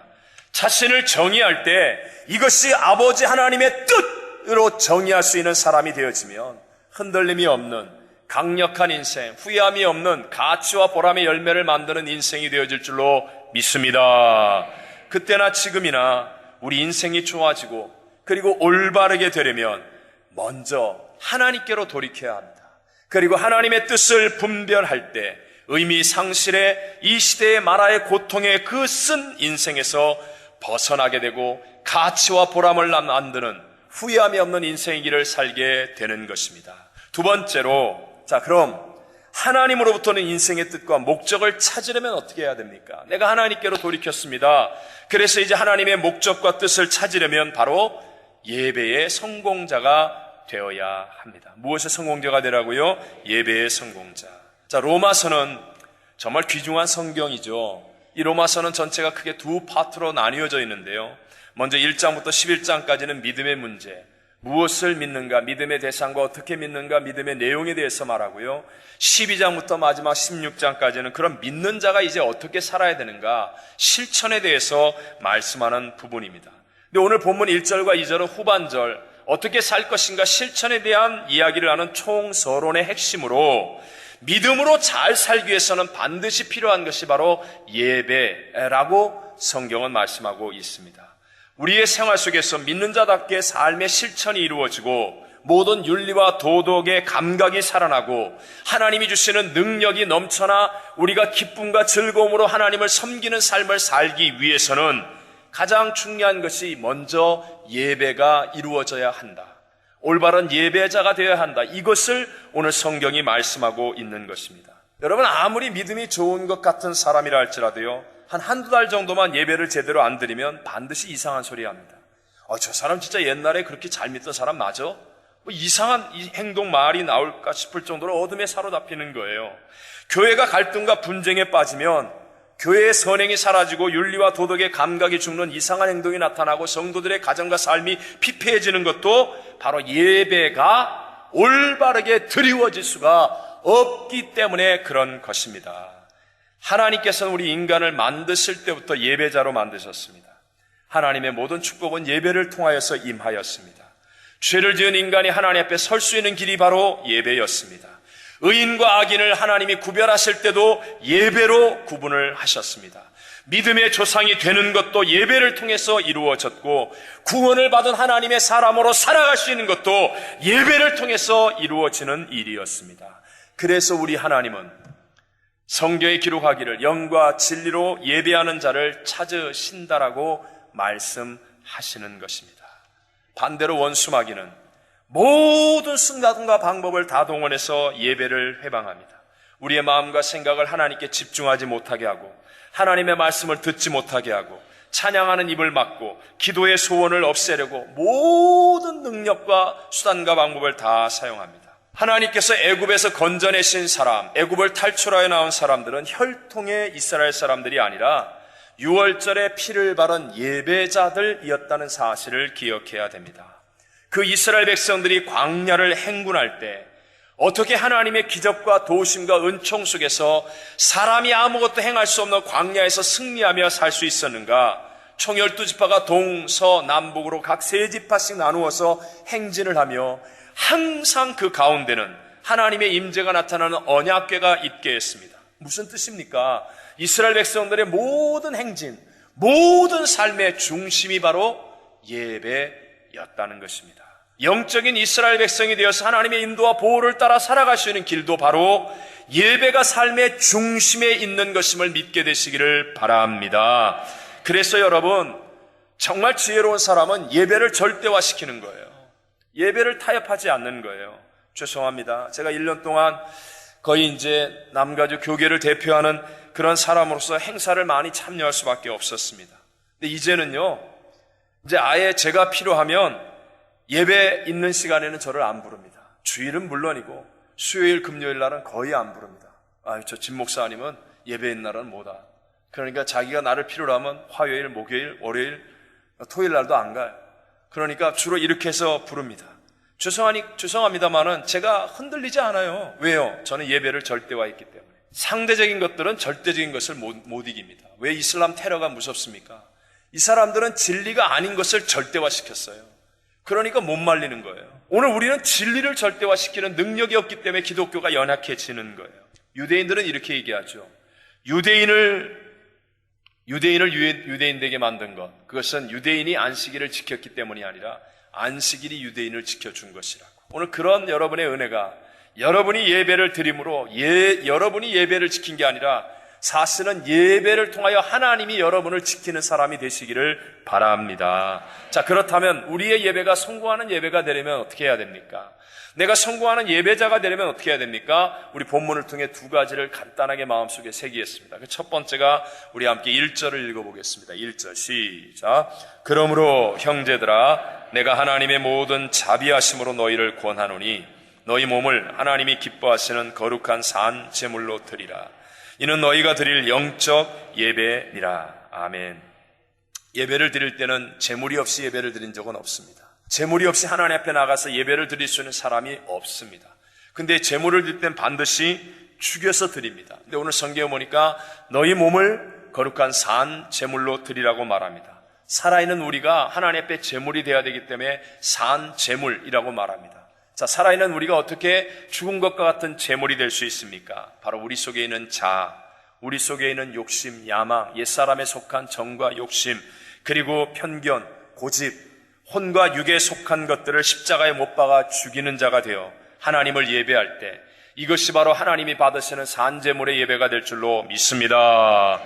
Speaker 3: 자신을 정의할 때 이것이 아버지 하나님의 뜻으로 정의할 수 있는 사람이 되어지면 흔들림이 없는 강력한 인생, 후회함이 없는 가치와 보람의 열매를 만드는 인생이 되어질 줄로 믿습니다. 그때나 지금이나 우리 인생이 좋아지고 그리고 올바르게 되려면 먼저 하나님께로 돌이켜야 합니다. 그리고 하나님의 뜻을 분별할 때 의미 상실의 이 시대의 마라의 고통의 그 쓴 인생에서 벗어나게 되고 가치와 보람을 만드는 후회함이 없는 인생의 길을 살게 되는 것입니다. 두 번째로, 자, 그럼 하나님으로부터는 인생의 뜻과 목적을 찾으려면 어떻게 해야 됩니까? 내가 하나님께로 돌이켰습니다. 그래서 이제 하나님의 목적과 뜻을 찾으려면 바로 예배의 성공자가 되어야 합니다. 무엇의 성공자가 되라고요? 예배의 성공자. 자, 로마서는 정말 귀중한 성경이죠. 이 로마서는 전체가 크게 두 파트로 나뉘어져 있는데요. 먼저 1장부터 11장까지는 믿음의 문제, 무엇을 믿는가, 믿음의 대상과 어떻게 믿는가, 믿음의 내용에 대해서 말하고요. 12장부터 마지막 16장까지는 그런 믿는 자가 이제 어떻게 살아야 되는가, 실천에 대해서 말씀하는 부분입니다. 근데 오늘 본문 1절과 2절은 후반절, 어떻게 살 것인가 실천에 대한 이야기를 하는 총서론의 핵심으로 믿음으로 잘 살기 위해서는 반드시 필요한 것이 바로 예배라고 성경은 말씀하고 있습니다. 우리의 생활 속에서 믿는 자답게 삶의 실천이 이루어지고 모든 윤리와 도덕의 감각이 살아나고 하나님이 주시는 능력이 넘쳐나 우리가 기쁨과 즐거움으로 하나님을 섬기는 삶을 살기 위해서는 가장 중요한 것이 먼저 예배가 이루어져야 한다. 올바른 예배자가 되어야 한다. 이것을 오늘 성경이 말씀하고 있는 것입니다. 여러분, 아무리 믿음이 좋은 것 같은 사람이라 할지라도요, 한두 달 정도만 예배를 제대로 안 드리면 반드시 이상한 소리 합니다. 저 사람 진짜 옛날에 그렇게 잘 믿던 사람 맞아? 뭐 이상한 이 행동 말이 나올까 싶을 정도로 어둠에 사로잡히는 거예요. 교회가 갈등과 분쟁에 빠지면 교회의 선행이 사라지고 윤리와 도덕의 감각이 죽는 이상한 행동이 나타나고 성도들의 가정과 삶이 피폐해지는 것도 바로 예배가 올바르게 드리워질 수가 없기 때문에 그런 것입니다. 하나님께서는 우리 인간을 만드실 때부터 예배자로 만드셨습니다. 하나님의 모든 축복은 예배를 통하여서 임하였습니다. 죄를 지은 인간이 하나님 앞에 설 수 있는 길이 바로 예배였습니다. 의인과 악인을 하나님이 구별하실 때도 예배로 구분을 하셨습니다. 믿음의 조상이 되는 것도 예배를 통해서 이루어졌고 구원을 받은 하나님의 사람으로 살아갈 수 있는 것도 예배를 통해서 이루어지는 일이었습니다. 그래서 우리 하나님은 성경에 기록하기를 영과 진리로 예배하는 자를 찾으신다라고 말씀하시는 것입니다. 반대로 원수마귀는 모든 순간과 방법을 다 동원해서 예배를 회방합니다. 우리의 마음과 생각을 하나님께 집중하지 못하게 하고 하나님의 말씀을 듣지 못하게 하고 찬양하는 입을 막고 기도의 소원을 없애려고 모든 능력과 수단과 방법을 다 사용합니다. 하나님께서 애굽에서 건져내신 사람, 애굽을 탈출하여 나온 사람들은 혈통의 이스라엘 사람들이 아니라 유월절에 피를 바른 예배자들이었다는 사실을 기억해야 됩니다. 그 이스라엘 백성들이 광야를 행군할 때 어떻게 하나님의 기적과 도우심과 은총 속에서 사람이 아무것도 행할 수 없는 광야에서 승리하며 살 수 있었는가? 총 12지파가 동서남북으로 각 3지파씩 나누어서 행진을 하며 항상 그 가운데는 하나님의 임재가 나타나는 언약궤가 있게 했습니다. 무슨 뜻입니까? 이스라엘 백성들의 모든 행진, 모든 삶의 중심이 바로 예배였다는 것입니다. 영적인 이스라엘 백성이 되어서 하나님의 인도와 보호를 따라 살아갈 수 있는 길도 바로 예배가 삶의 중심에 있는 것임을 믿게 되시기를 바랍니다. 그래서 여러분, 정말 지혜로운 사람은 예배를 절대화시키는 거예요. 예배를 타협하지 않는 거예요. 죄송합니다. 제가 1년 동안 거의 이제 남가주 교계를 대표하는 그런 사람으로서 행사를 많이 참여할 수밖에 없었습니다. 근데 이제는요, 이제 아예 제가 필요하면 예배 있는 시간에는 저를 안 부릅니다. 주일은 물론이고 수요일, 금요일 날은 거의 안 부릅니다. 저 진 목사님은 예배인 날은 못와. 그러니까 자기가 나를 필요로 하면 화요일, 목요일, 월요일, 토요일 날도 안 가요. 그러니까 주로 이렇게 해서 부릅니다. 죄송합니다만은 제가 흔들리지 않아요. 왜요? 저는 예배를 절대화했기 때문에. 상대적인 것들은 절대적인 것을 못 이깁니다. 왜 이슬람 테러가 무섭습니까? 이 사람들은 진리가 아닌 것을 절대화시켰어요. 그러니까 못 말리는 거예요. 오늘 우리는 진리를 절대화시키는 능력이 없기 때문에 기독교가 연약해지는 거예요. 유대인들은 이렇게 얘기하죠. 유대인을 유대인 되게 만든 것, 그것은 유대인이 안식일을 지켰기 때문이 아니라 안식일이 유대인을 지켜준 것이라고. 오늘 그런 여러분의 은혜가 여러분이 예배를 드림으로 여러분이 예배를 지킨 게 아니라 사실은 예배를 통하여 하나님이 여러분을 지키는 사람이 되시기를 바랍니다. 자, 그렇다면 우리의 예배가 성공하는 예배가 되려면 어떻게 해야 됩니까? 내가 성공하는 예배자가 되려면 어떻게 해야 됩니까? 우리 본문을 통해 두 가지를 간단하게 마음속에 새기겠습니다. 그 첫 번째가 우리 함께 1절을 읽어보겠습니다. 1절 시작. 그러므로 형제들아 내가 하나님의 모든 자비하심으로 너희를 권하노니 너희 몸을 하나님이 기뻐하시는 거룩한 산 제물로 드리라. 이는 너희가 드릴 영적 예배니라. 아멘. 예배를 드릴 때는 제물이 없이 예배를 드린 적은 없습니다. 제물이 없이 하나님 앞에 나가서 예배를 드릴 수 있는 사람이 없습니다. 근데 제물을 드릴 땐 반드시 죽여서 드립니다. 근데 오늘 성경에 보니까 너희 몸을 거룩한 산 제물로 드리라고 말합니다. 살아있는 우리가 하나님 앞에 제물이 되어야 되기 때문에 산 제물이라고 말합니다. 자, 살아있는 우리가 어떻게 죽은 것과 같은 제물이 될 수 있습니까? 바로 우리 속에 있는 우리 속에 있는 욕심, 야망, 옛사람에 속한 정과 욕심, 그리고 편견, 고집, 혼과 육에 속한 것들을 십자가에 못 박아 죽이는 자가 되어 하나님을 예배할 때 이것이 바로 하나님이 받으시는 산제물의 예배가 될 줄로 믿습니다.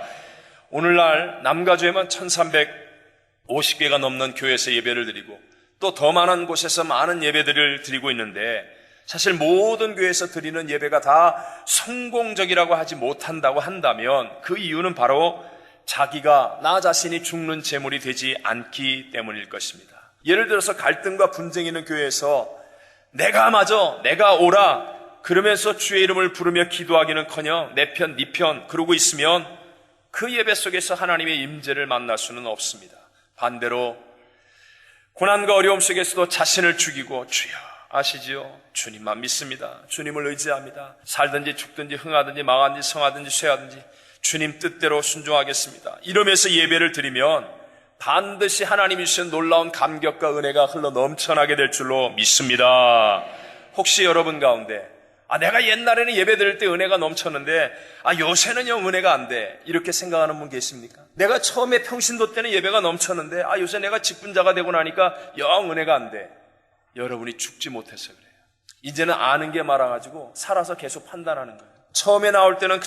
Speaker 3: 오늘날 남가주에만 1350개가 넘는 교회에서 예배를 드리고 또 더 많은 곳에서 많은 예배들을 드리고 있는데 사실 모든 교회에서 드리는 예배가 다 성공적이라고 하지 못한다고 한다면 그 이유는 바로 자기가 나 자신이 죽는 제물이 되지 않기 때문일 것입니다. 예를 들어서 갈등과 분쟁이 있는 교회에서 내가 오라 그러면서 주의 이름을 부르며 기도하기는커녕 내 편, 네 편 그러고 있으면 그 예배 속에서 하나님의 임재를 만날 수는 없습니다. 반대로 고난과 어려움 속에서도 자신을 죽이고 주여 아시지요? 주님만 믿습니다. 주님을 의지합니다. 살든지 죽든지 흥하든지 망하든지 성하든지 쇠하든지 주님 뜻대로 순종하겠습니다. 이러면서 예배를 드리면 반드시 하나님이 주신 놀라운 감격과 은혜가 흘러 넘쳐나게 될 줄로 믿습니다. 혹시 여러분 가운데 내가 옛날에는 예배 드릴 때 은혜가 넘쳤는데 요새는요 은혜가 안 돼 이렇게 생각하는 분 계십니까? 내가 처음에 평신도 때는 예배가 넘쳤는데 요새 내가 직분자가 되고 나니까 영 은혜가 안 돼. 여러분이 죽지 못해서 그래요. 이제는 아는 게 많아가지고 살아서 계속 판단하는 거예요. 처음에 나올 때는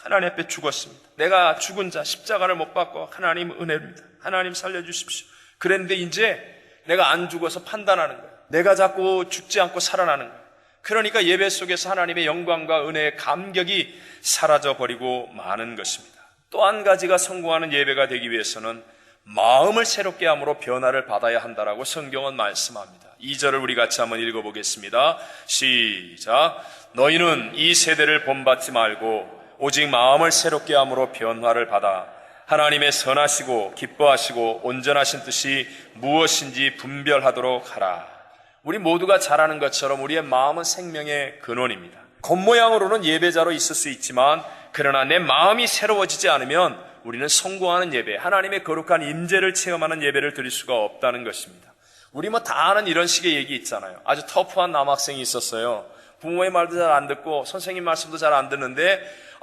Speaker 3: 하나님 앞에 죽었습니다. 내가 죽은 자 십자가를 못 받고 하나님 은혜입니다. 하나님 살려주십시오. 그랬는데 이제 내가 안 죽어서 판단하는 거예요. 내가 자꾸 죽지 않고 살아나는 거예요. 그러니까 예배 속에서 하나님의 영광과 은혜의 감격이 사라져버리고 마는 것입니다. 또 한 가지가 성공하는 예배가 되기 위해서는 마음을 새롭게 함으로 변화를 받아야 한다라고 성경은 말씀합니다. 2절을 우리 같이 한번 읽어보겠습니다. 시작. 너희는 이 세대를 본받지 말고 오직 마음을 새롭게 함으로 변화를 받아 하나님의 선하시고 기뻐하시고 온전하신 뜻이 무엇인지 분별하도록 하라. 우리 모두가 잘 아는 것처럼 우리의 마음은 생명의 근원입니다. 겉모양으로는 예배자로 있을 수 있지만 그러나 내 마음이 새로워지지 않으면 우리는 성공하는 예배, 하나님의 거룩한 임재를 체험하는 예배를 드릴 수가 없다는 것입니다. 우리 다 아는 이런 식의 얘기 있잖아요. 아주 터프한 남학생이 있었어요. 부모의 말도 잘 안 듣고 선생님 말씀도 잘 안 듣는데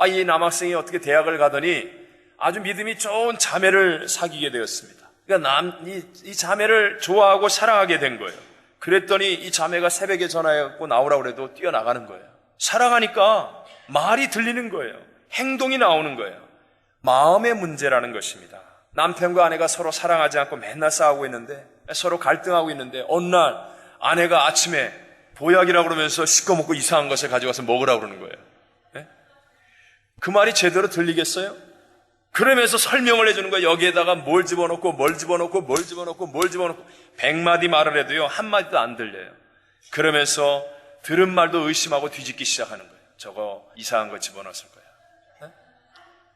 Speaker 3: 이 남학생이 어떻게 대학을 가더니 아주 믿음이 좋은 자매를 사귀게 되었습니다. 그러니까 이 자매를 좋아하고 사랑하게 된 거예요. 그랬더니 이 자매가 새벽에 전화해갖고 나오라고 그래도 뛰어나가는 거예요. 사랑하니까 말이 들리는 거예요. 행동이 나오는 거예요. 마음의 문제라는 것입니다. 남편과 아내가 서로 사랑하지 않고 맨날 싸우고 있는데 서로 갈등하고 있는데 어느 날 아내가 아침에 보약이라고 그러면서 시꺼멓고 이상한 것을 가져가서 먹으라고 그러는 거예요. 네? 그 말이 제대로 들리겠어요? 그러면서 설명을 해주는 거예요. 여기에다가 뭘 집어넣고 뭘 집어넣고 뭘 집어넣고 뭘 집어넣고 100마디 말을 해도요 한마디도 안 들려요. 그러면서 들은 말도 의심하고 뒤집기 시작하는 거예요. 저거 이상한 거 집어넣었을 거야.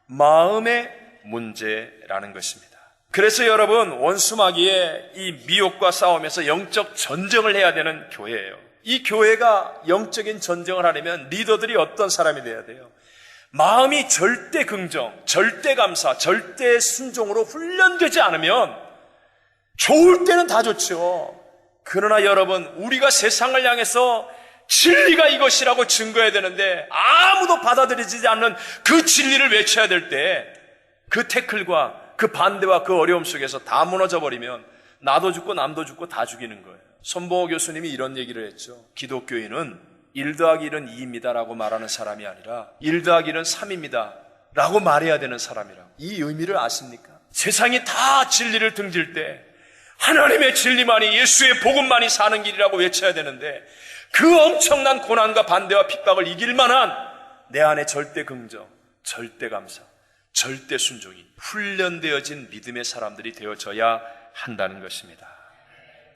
Speaker 3: 마음의 문제라는 것입니다. 그래서 여러분, 원수마귀의 이 미혹과 싸움에서 영적 전쟁을 해야 되는 교회예요. 이 교회가 영적인 전쟁을 하려면 리더들이 어떤 사람이 돼야 돼요? 마음이 절대 긍정, 절대 감사, 절대 순종으로 훈련되지 않으면 좋을 때는 다 좋죠. 그러나 여러분, 우리가 세상을 향해서 진리가 이것이라고 증거해야 되는데 아무도 받아들이지 않는 그 진리를 외쳐야 될 때 그 태클과 그 반대와 그 어려움 속에서 다 무너져 버리면 나도 죽고 남도 죽고 다 죽이는 거예요. 손봉호 교수님이 이런 얘기를 했죠. 기독교인은 1 더하기 1은 2입니다 라고 말하는 사람이 아니라 1 더하기 1은 3입니다 라고 말해야 되는 사람이라고. 이 의미를 아십니까? 세상이 다 진리를 등질 때 하나님의 진리만이, 예수의 복음만이 사는 길이라고 외쳐야 되는데 그 엄청난 고난과 반대와 핍박을 이길 만한 내 안에 절대 긍정, 절대 감사, 절대 순종이 훈련되어진 믿음의 사람들이 되어져야 한다는 것입니다.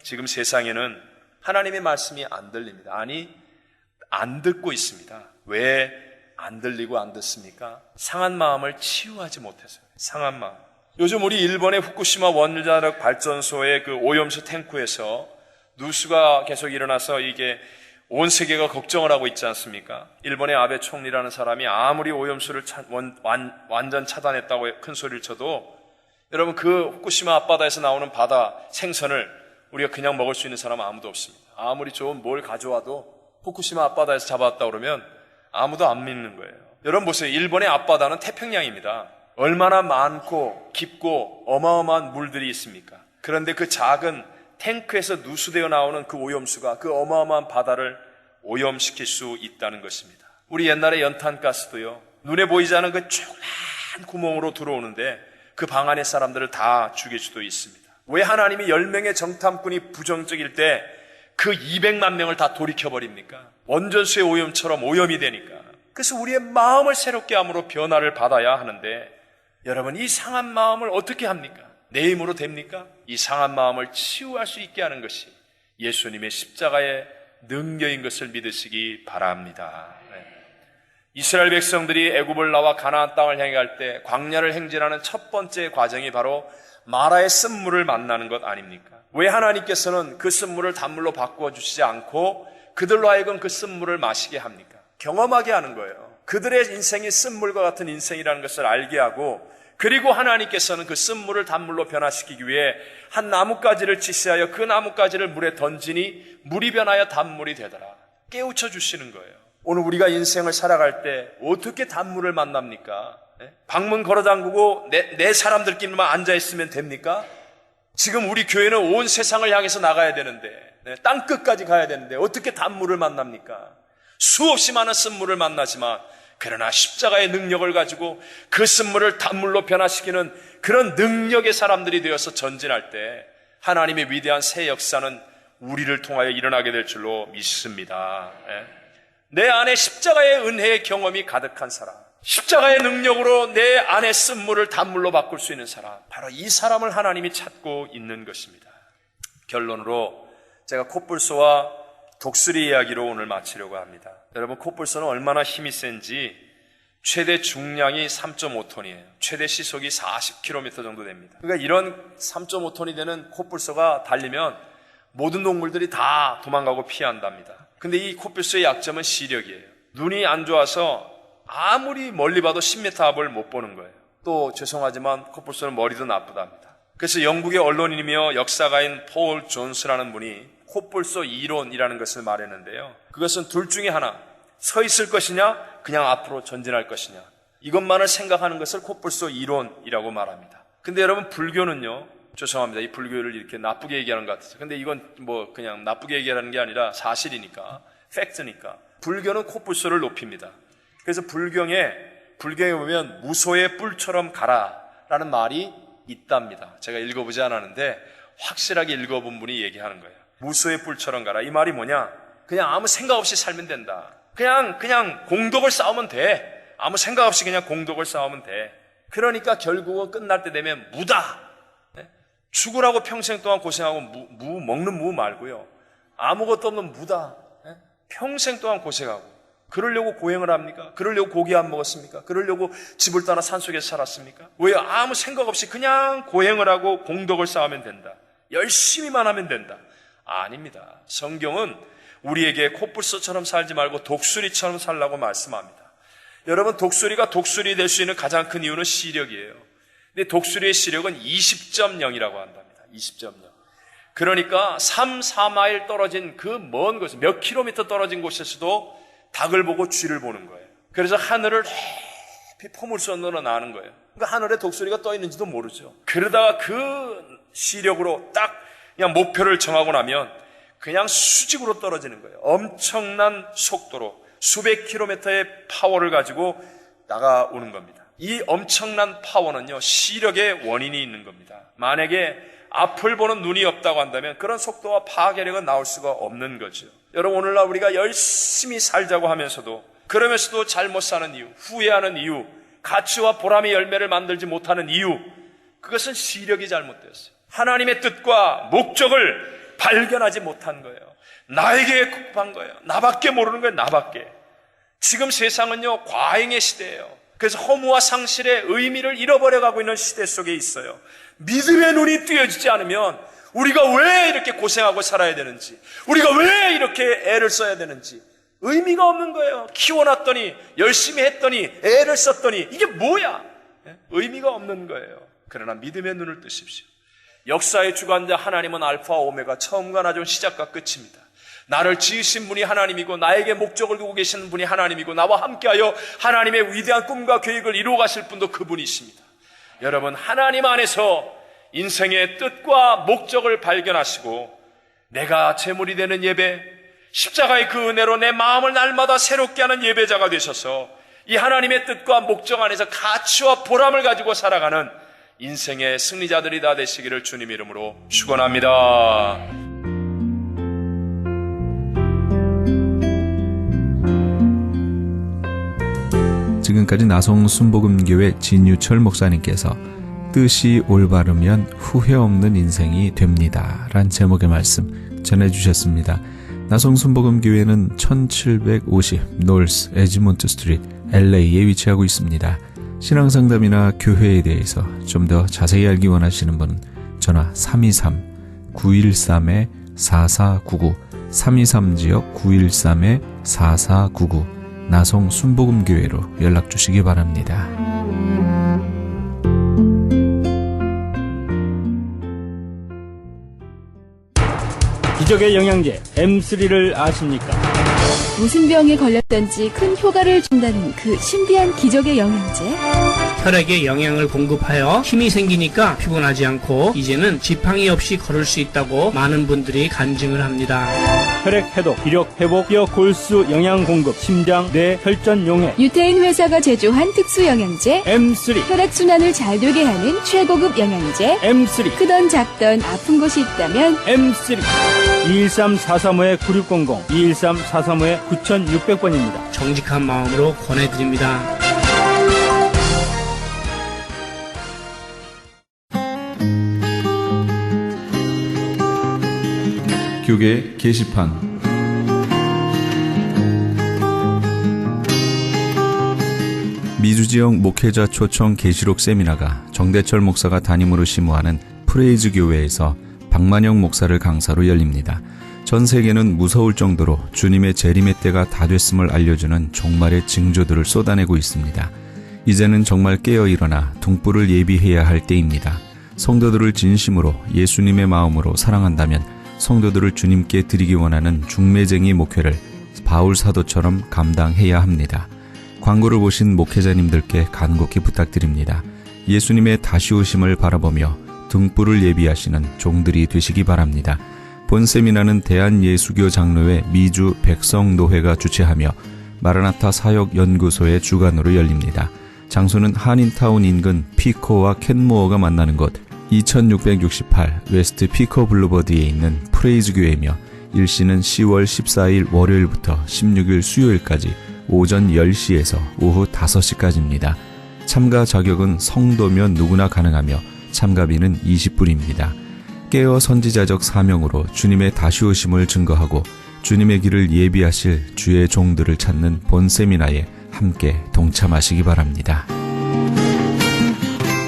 Speaker 3: 지금 세상에는 하나님의 말씀이 안 들립니다. 아니, 안 듣고 있습니다. 왜 안 들리고 안 듣습니까? 상한 마음을 치유하지 못해서요. 상한 마음. 요즘 우리 일본의 후쿠시마 원자력 발전소의 그 오염수 탱크에서 누수가 계속 일어나서 이게 온 세계가 걱정을 하고 있지 않습니까? 일본의 아베 총리라는 사람이 아무리 오염수를 완전 차단했다고 큰 소리를 쳐도 여러분, 그 후쿠시마 앞바다에서 나오는 바다 생선을 우리가 그냥 먹을 수 있는 사람은 아무도 없습니다. 아무리 좋은 뭘 가져와도 후쿠시마 앞바다에서 잡았다 그러면 아무도 안 믿는 거예요. 여러분 보세요. 일본의 앞바다는 태평양입니다. 얼마나 많고 깊고 어마어마한 물들이 있습니까? 그런데 그 작은 탱크에서 누수되어 나오는 그 오염수가 그 어마어마한 바다를 오염시킬 수 있다는 것입니다. 우리 옛날에 연탄가스도요, 눈에 보이지 않은 그 조그만 구멍으로 들어오는데 그 방 안의 사람들을 다 죽일 수도 있습니다. 왜 하나님이 10명의 정탐꾼이 부정적일 때 그 200만 명을 다 돌이켜버립니까? 원전수의 오염처럼 오염이 되니까. 그래서 우리의 마음을 새롭게 함으로 변화를 받아야 하는데, 여러분, 이 상한 마음을 어떻게 합니까? 내 힘으로 됩니까? 이 상한 마음을 치유할 수 있게 하는 것이 예수님의 십자가의 능력인 것을 믿으시기 바랍니다. 이스라엘 백성들이 애굽을 나와 가나안 땅을 향해 갈 때 광야를 행진하는 첫 번째 과정이 바로 마라의 쓴물을 만나는 것 아닙니까? 왜 하나님께서는 그 쓴물을 단물로 바꾸어 주시지 않고 그들로 하여금 그 쓴물을 마시게 합니까? 경험하게 하는 거예요. 그들의 인생이 쓴물과 같은 인생이라는 것을 알게 하고, 그리고 하나님께서는 그 쓴물을 단물로 변화시키기 위해 한 나뭇가지를 지시하여 그 나뭇가지를 물에 던지니 물이 변하여 단물이 되더라. 깨우쳐 주시는 거예요. 오늘 우리가 인생을 살아갈 때 어떻게 단물을 만납니까? 방문 걸어 잠그고 내 사람들끼리만 앉아있으면 됩니까? 지금 우리 교회는 온 세상을 향해서 나가야 되는데, 땅끝까지 가야 되는데 어떻게 단물을 만납니까? 수없이 많은 쓴물을 만나지만, 그러나 십자가의 능력을 가지고 그 쓴물을 단물로 변화시키는 그런 능력의 사람들이 되어서 전진할 때 하나님의 위대한 새 역사는 우리를 통하여 일어나게 될 줄로 믿습니다. 내 안에 십자가의 은혜의 경험이 가득한 사람, 십자가의 능력으로 내 안에 쓴물을 단물로 바꿀 수 있는 사람, 바로 이 사람을 하나님이 찾고 있는 것입니다. 결론으로 제가 콧불소와 독수리 이야기로 오늘 마치려고 합니다. 여러분, 콧불소는 얼마나 힘이 센지 최대 중량이 3.5톤이에요. 최대 시속이 40km 정도 됩니다. 그러니까 이런 3.5톤이 되는 콧불소가 달리면 모든 동물들이 다 도망가고 피한답니다. 근데 이 콧불소의 약점은 시력이에요. 눈이 안 좋아서 아무리 멀리 봐도 10m 앞을 못 보는 거예요. 또 죄송하지만 콧불소는 머리도 나쁘답니다. 그래서 영국의 언론인이며 역사가인 폴 존스라는 분이 콧불소 이론이라는 것을 말했는데요. 그것은 둘 중에 하나, 서 있을 것이냐, 그냥 앞으로 전진할 것이냐, 이것만을 생각하는 것을 콧불소 이론이라고 말합니다. 근데 여러분, 불교는요, 죄송합니다. 이 불교를 이렇게 나쁘게 얘기하는 것 같아요. 근데 이건 뭐 그냥 나쁘게 얘기하는 게 아니라 사실이니까, 팩트니까. 불교는 콧불소를 높입니다. 그래서 불경에 보면 무소의 뿔처럼 가라라는 말이 있답니다. 제가 읽어보지 않았는데 확실하게 읽어본 분이 얘기하는 거예요. 무소의 뿔처럼 가라. 이 말이 뭐냐? 그냥 아무 생각 없이 살면 된다. 그냥 공덕을 쌓으면 돼. 아무 생각 없이 그냥 공덕을 쌓으면 돼. 그러니까 결국은 끝날 때 되면 무다. 죽으라고 평생 동안 고생하고 먹는 무 말고요. 아무것도 없는 무다. 평생 동안 고생하고 그러려고 고행을 합니까? 그러려고 고기 안 먹었습니까? 그러려고 집을 떠나 산속에서 살았습니까? 왜요? 아무 생각 없이 그냥 고행을 하고 공덕을 쌓으면 된다. 열심히만 하면 된다. 아닙니다. 성경은 우리에게 콧불소처럼 살지 말고 독수리처럼 살라고 말씀합니다. 여러분, 독수리가 독수리 될 수 있는 가장 큰 이유는 시력이에요. 근데 독수리의 시력은 20.0이라고 한답니다. 20.0. 그러니까 3, 4마일 떨어진 그 먼 곳, 몇 킬로미터 떨어진 곳에서도 닭을 보고 쥐를 보는 거예요. 그래서 하늘을 높이 포물선으로 나는 거예요. 그러니까 하늘에 독수리가 떠 있는지도 모르죠. 그러다가 그 시력으로 딱 그냥 목표를 정하고 나면 그냥 수직으로 떨어지는 거예요. 엄청난 속도로 수백 킬로미터의 파워를 가지고 나가오는 겁니다. 이 엄청난 파워는요, 시력의 원인이 있는 겁니다. 만약에 앞을 보는 눈이 없다고 한다면 그런 속도와 파괴력은 나올 수가 없는 거죠. 여러분, 오늘날 우리가 열심히 살자고 하면서도, 그러면서도 잘못 사는 이유, 후회하는 이유, 가치와 보람의 열매를 만들지 못하는 이유, 그것은 시력이 잘못되었어요. 하나님의 뜻과 목적을 발견하지 못한 거예요. 나에게 급한 거예요. 나밖에 모르는 거예요. 나밖에. 지금 세상은요, 과잉의 시대예요. 그래서 허무와 상실의 의미를 잃어버려가고 있는 시대 속에 있어요. 믿음의 눈이 뜨여지지 않으면 우리가 왜 이렇게 고생하고 살아야 되는지, 우리가 왜 이렇게 애를 써야 되는지 의미가 없는 거예요. 키워놨더니, 열심히 했더니, 애를 썼더니 이게 뭐야? 의미가 없는 거예요. 그러나 믿음의 눈을 뜨십시오. 역사의 주관자 하나님은 알파와 오메가, 처음과 나중, 시작과 끝입니다. 나를 지으신 분이 하나님이고 나에게 목적을 두고 계시는 분이 하나님이고 나와 함께하여 하나님의 위대한 꿈과 계획을 이루어 가실 분도 그분이십니다. 여러분, 하나님 안에서 인생의 뜻과 목적을 발견하시고 내가 제물이 되는 예배, 십자가의 그 은혜로 내 마음을 날마다 새롭게 하는 예배자가 되셔서 이 하나님의 뜻과 목적 안에서 가치와 보람을 가지고 살아가는 인생의 승리자들이 다 되시기를 주님 이름으로 축원합니다.
Speaker 1: 지금까지 나성 순복음교회 진유철 목사님께서 뜻이 올바르면 후회 없는 인생이 됩니다 란 제목의 말씀 전해주셨습니다. 나성 순복음교회는 1750 노스 에지몬트 스트리트 LA에 위치하고 있습니다. 신앙상담이나 교회에 대해서 좀 더 자세히 알기 원하시는 분은 전화 323-913-4499 323지역 913-4499 나성 순복음교회로 연락 주시기 바랍니다.
Speaker 4: 기적의 영양제 M3를 아십니까?
Speaker 5: 무슨 병에 걸렸던지 큰 효과를 준다는 그 신비한 기적의 영양제.
Speaker 6: 혈액에 영양을 공급하여 힘이 생기니까 피곤하지 않고 이제는 지팡이 없이 걸을 수 있다고 많은 분들이 간증을 합니다.
Speaker 4: 혈액 해독, 기력 회복, 뼈 골수 영양 공급, 심장, 뇌, 혈전 용해.
Speaker 5: 유태인 회사가 제조한 특수 영양제.
Speaker 4: M3,
Speaker 5: 혈액순환을 잘 되게 하는 최고급 영양제.
Speaker 4: M3,
Speaker 5: 크던 작던 아픈 곳이 있다면
Speaker 4: M3. 213-435-9600, 213-435-9600번입니다.
Speaker 6: 정직한 마음으로 권해드립니다.
Speaker 1: 교계 게시판. 미주지역 목회자 초청 계시록 세미나가 정대철 목사가 담임으로 심우하는 프레이즈 교회에서 박만영 목사를 강사로 열립니다. 전 세계는 무서울 정도로 주님의 재림의 때가 다 됐음을 알려주는 종말의 징조들을 쏟아내고 있습니다. 이제는 정말 깨어 일어나 등불을 예비해야 할 때입니다. 성도들을 진심으로 예수님의 마음으로 사랑한다면 성도들을 주님께 드리기 원하는 중매쟁이 목회를 바울 사도처럼 감당해야 합니다. 광고를 보신 목회자님들께 간곡히 부탁드립니다. 예수님의 다시 오심을 바라보며 등불을 예비하시는 종들이 되시기 바랍니다. 본 세미나는 대한예수교 장로회 미주 백성노회가 주최하며 마라나타 사역연구소의 주관으로 열립니다. 장소는 한인타운 인근 피코와 켄모어가 만나는 곳 2668 웨스트 피코 블루버드에 있는 프레이즈 교회이며 일시는 10월 14일 월요일부터 16일 수요일까지 오전 10시에서 오후 5시까지입니다. 참가 자격은 성도면 누구나 가능하며 참가비는 20불입니다. 깨어 선지자적 사명으로 주님의 다시 오심을 증거하고 주님의 길을 예비하실 주의 종들을 찾는 본 세미나에 함께 동참하시기 바랍니다.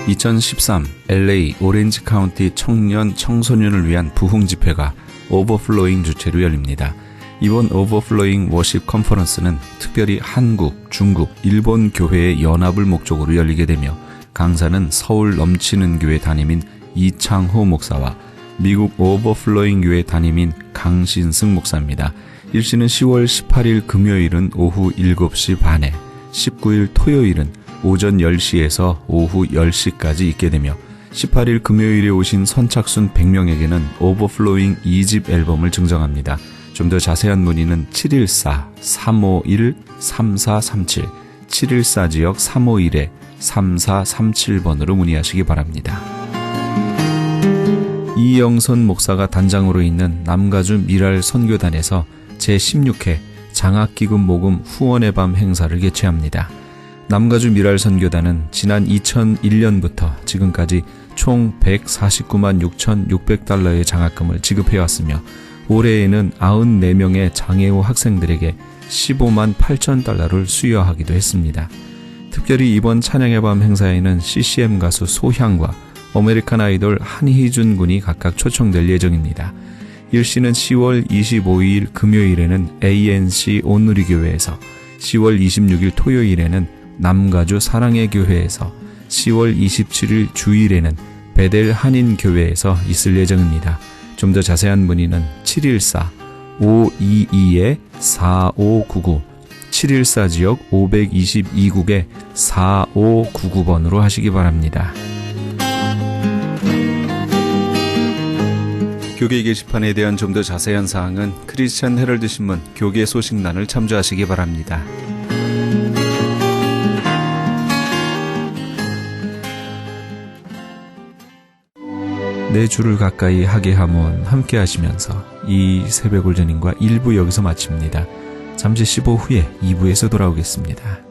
Speaker 1: 2013 LA 오렌지 카운티 청년 청소년을 위한 부흥 집회가 오버플로잉 주최로 열립니다. 이번 오버플로잉 워십 컨퍼런스는 특별히 한국, 중국, 일본 교회의 연합을 목적으로 열리게 되며 강사는 서울 넘치는 교회 담임인 이창호 목사와 미국 오버플로잉 교회 담임인 강신승 목사입니다. 일시는 10월 18일 금요일은 오후 7시 반에, 19일 토요일은 오전 10시에서 오후 10시까지 있게 되며 18일 금요일에 오신 선착순 100명에게는 오버플로잉 2집 앨범을 증정합니다. 좀 더 자세한 문의는 714-351-3437, 714지역 351-3437번으로 문의하시기 바랍니다. 이영선 목사가 단장으로 있는 남가주 미랄 선교단에서 제16회 장학기금 모금 후원의 밤 행사를 개최합니다. 남가주 미랄 선교단은 지난 2001년부터 지금까지 총 149만 6,600달러의 장학금을 지급해왔으며 올해에는 94명의 장애우 학생들에게 15만 8천 달러를 수여하기도 했습니다. 특별히 이번 찬양의 밤 행사에는 CCM 가수 소향과 아메리칸 아이돌 한희준 군이 각각 초청될 예정입니다. 일시는 10월 25일 금요일에는 ANC 온누리교회에서, 10월 26일 토요일에는 남가주 사랑의 교회에서, 10월 27일 주일에는 베델 한인교회에서 있을 예정입니다. 좀 더 자세한 문의는 714-522-4599, 714지역 522국에 4599번으로 하시기 바랍니다. 교계 게시판에 대한 좀 더 자세한 사항은 크리스천 헤럴드 신문 교계 소식란을 참조하시기 바랍니다. 내 주를 가까이 하게 하면 함께 하시면서 이 새벽 올전인과 1부 여기서 마칩니다. 잠시 15 후에 2부에서 돌아오겠습니다.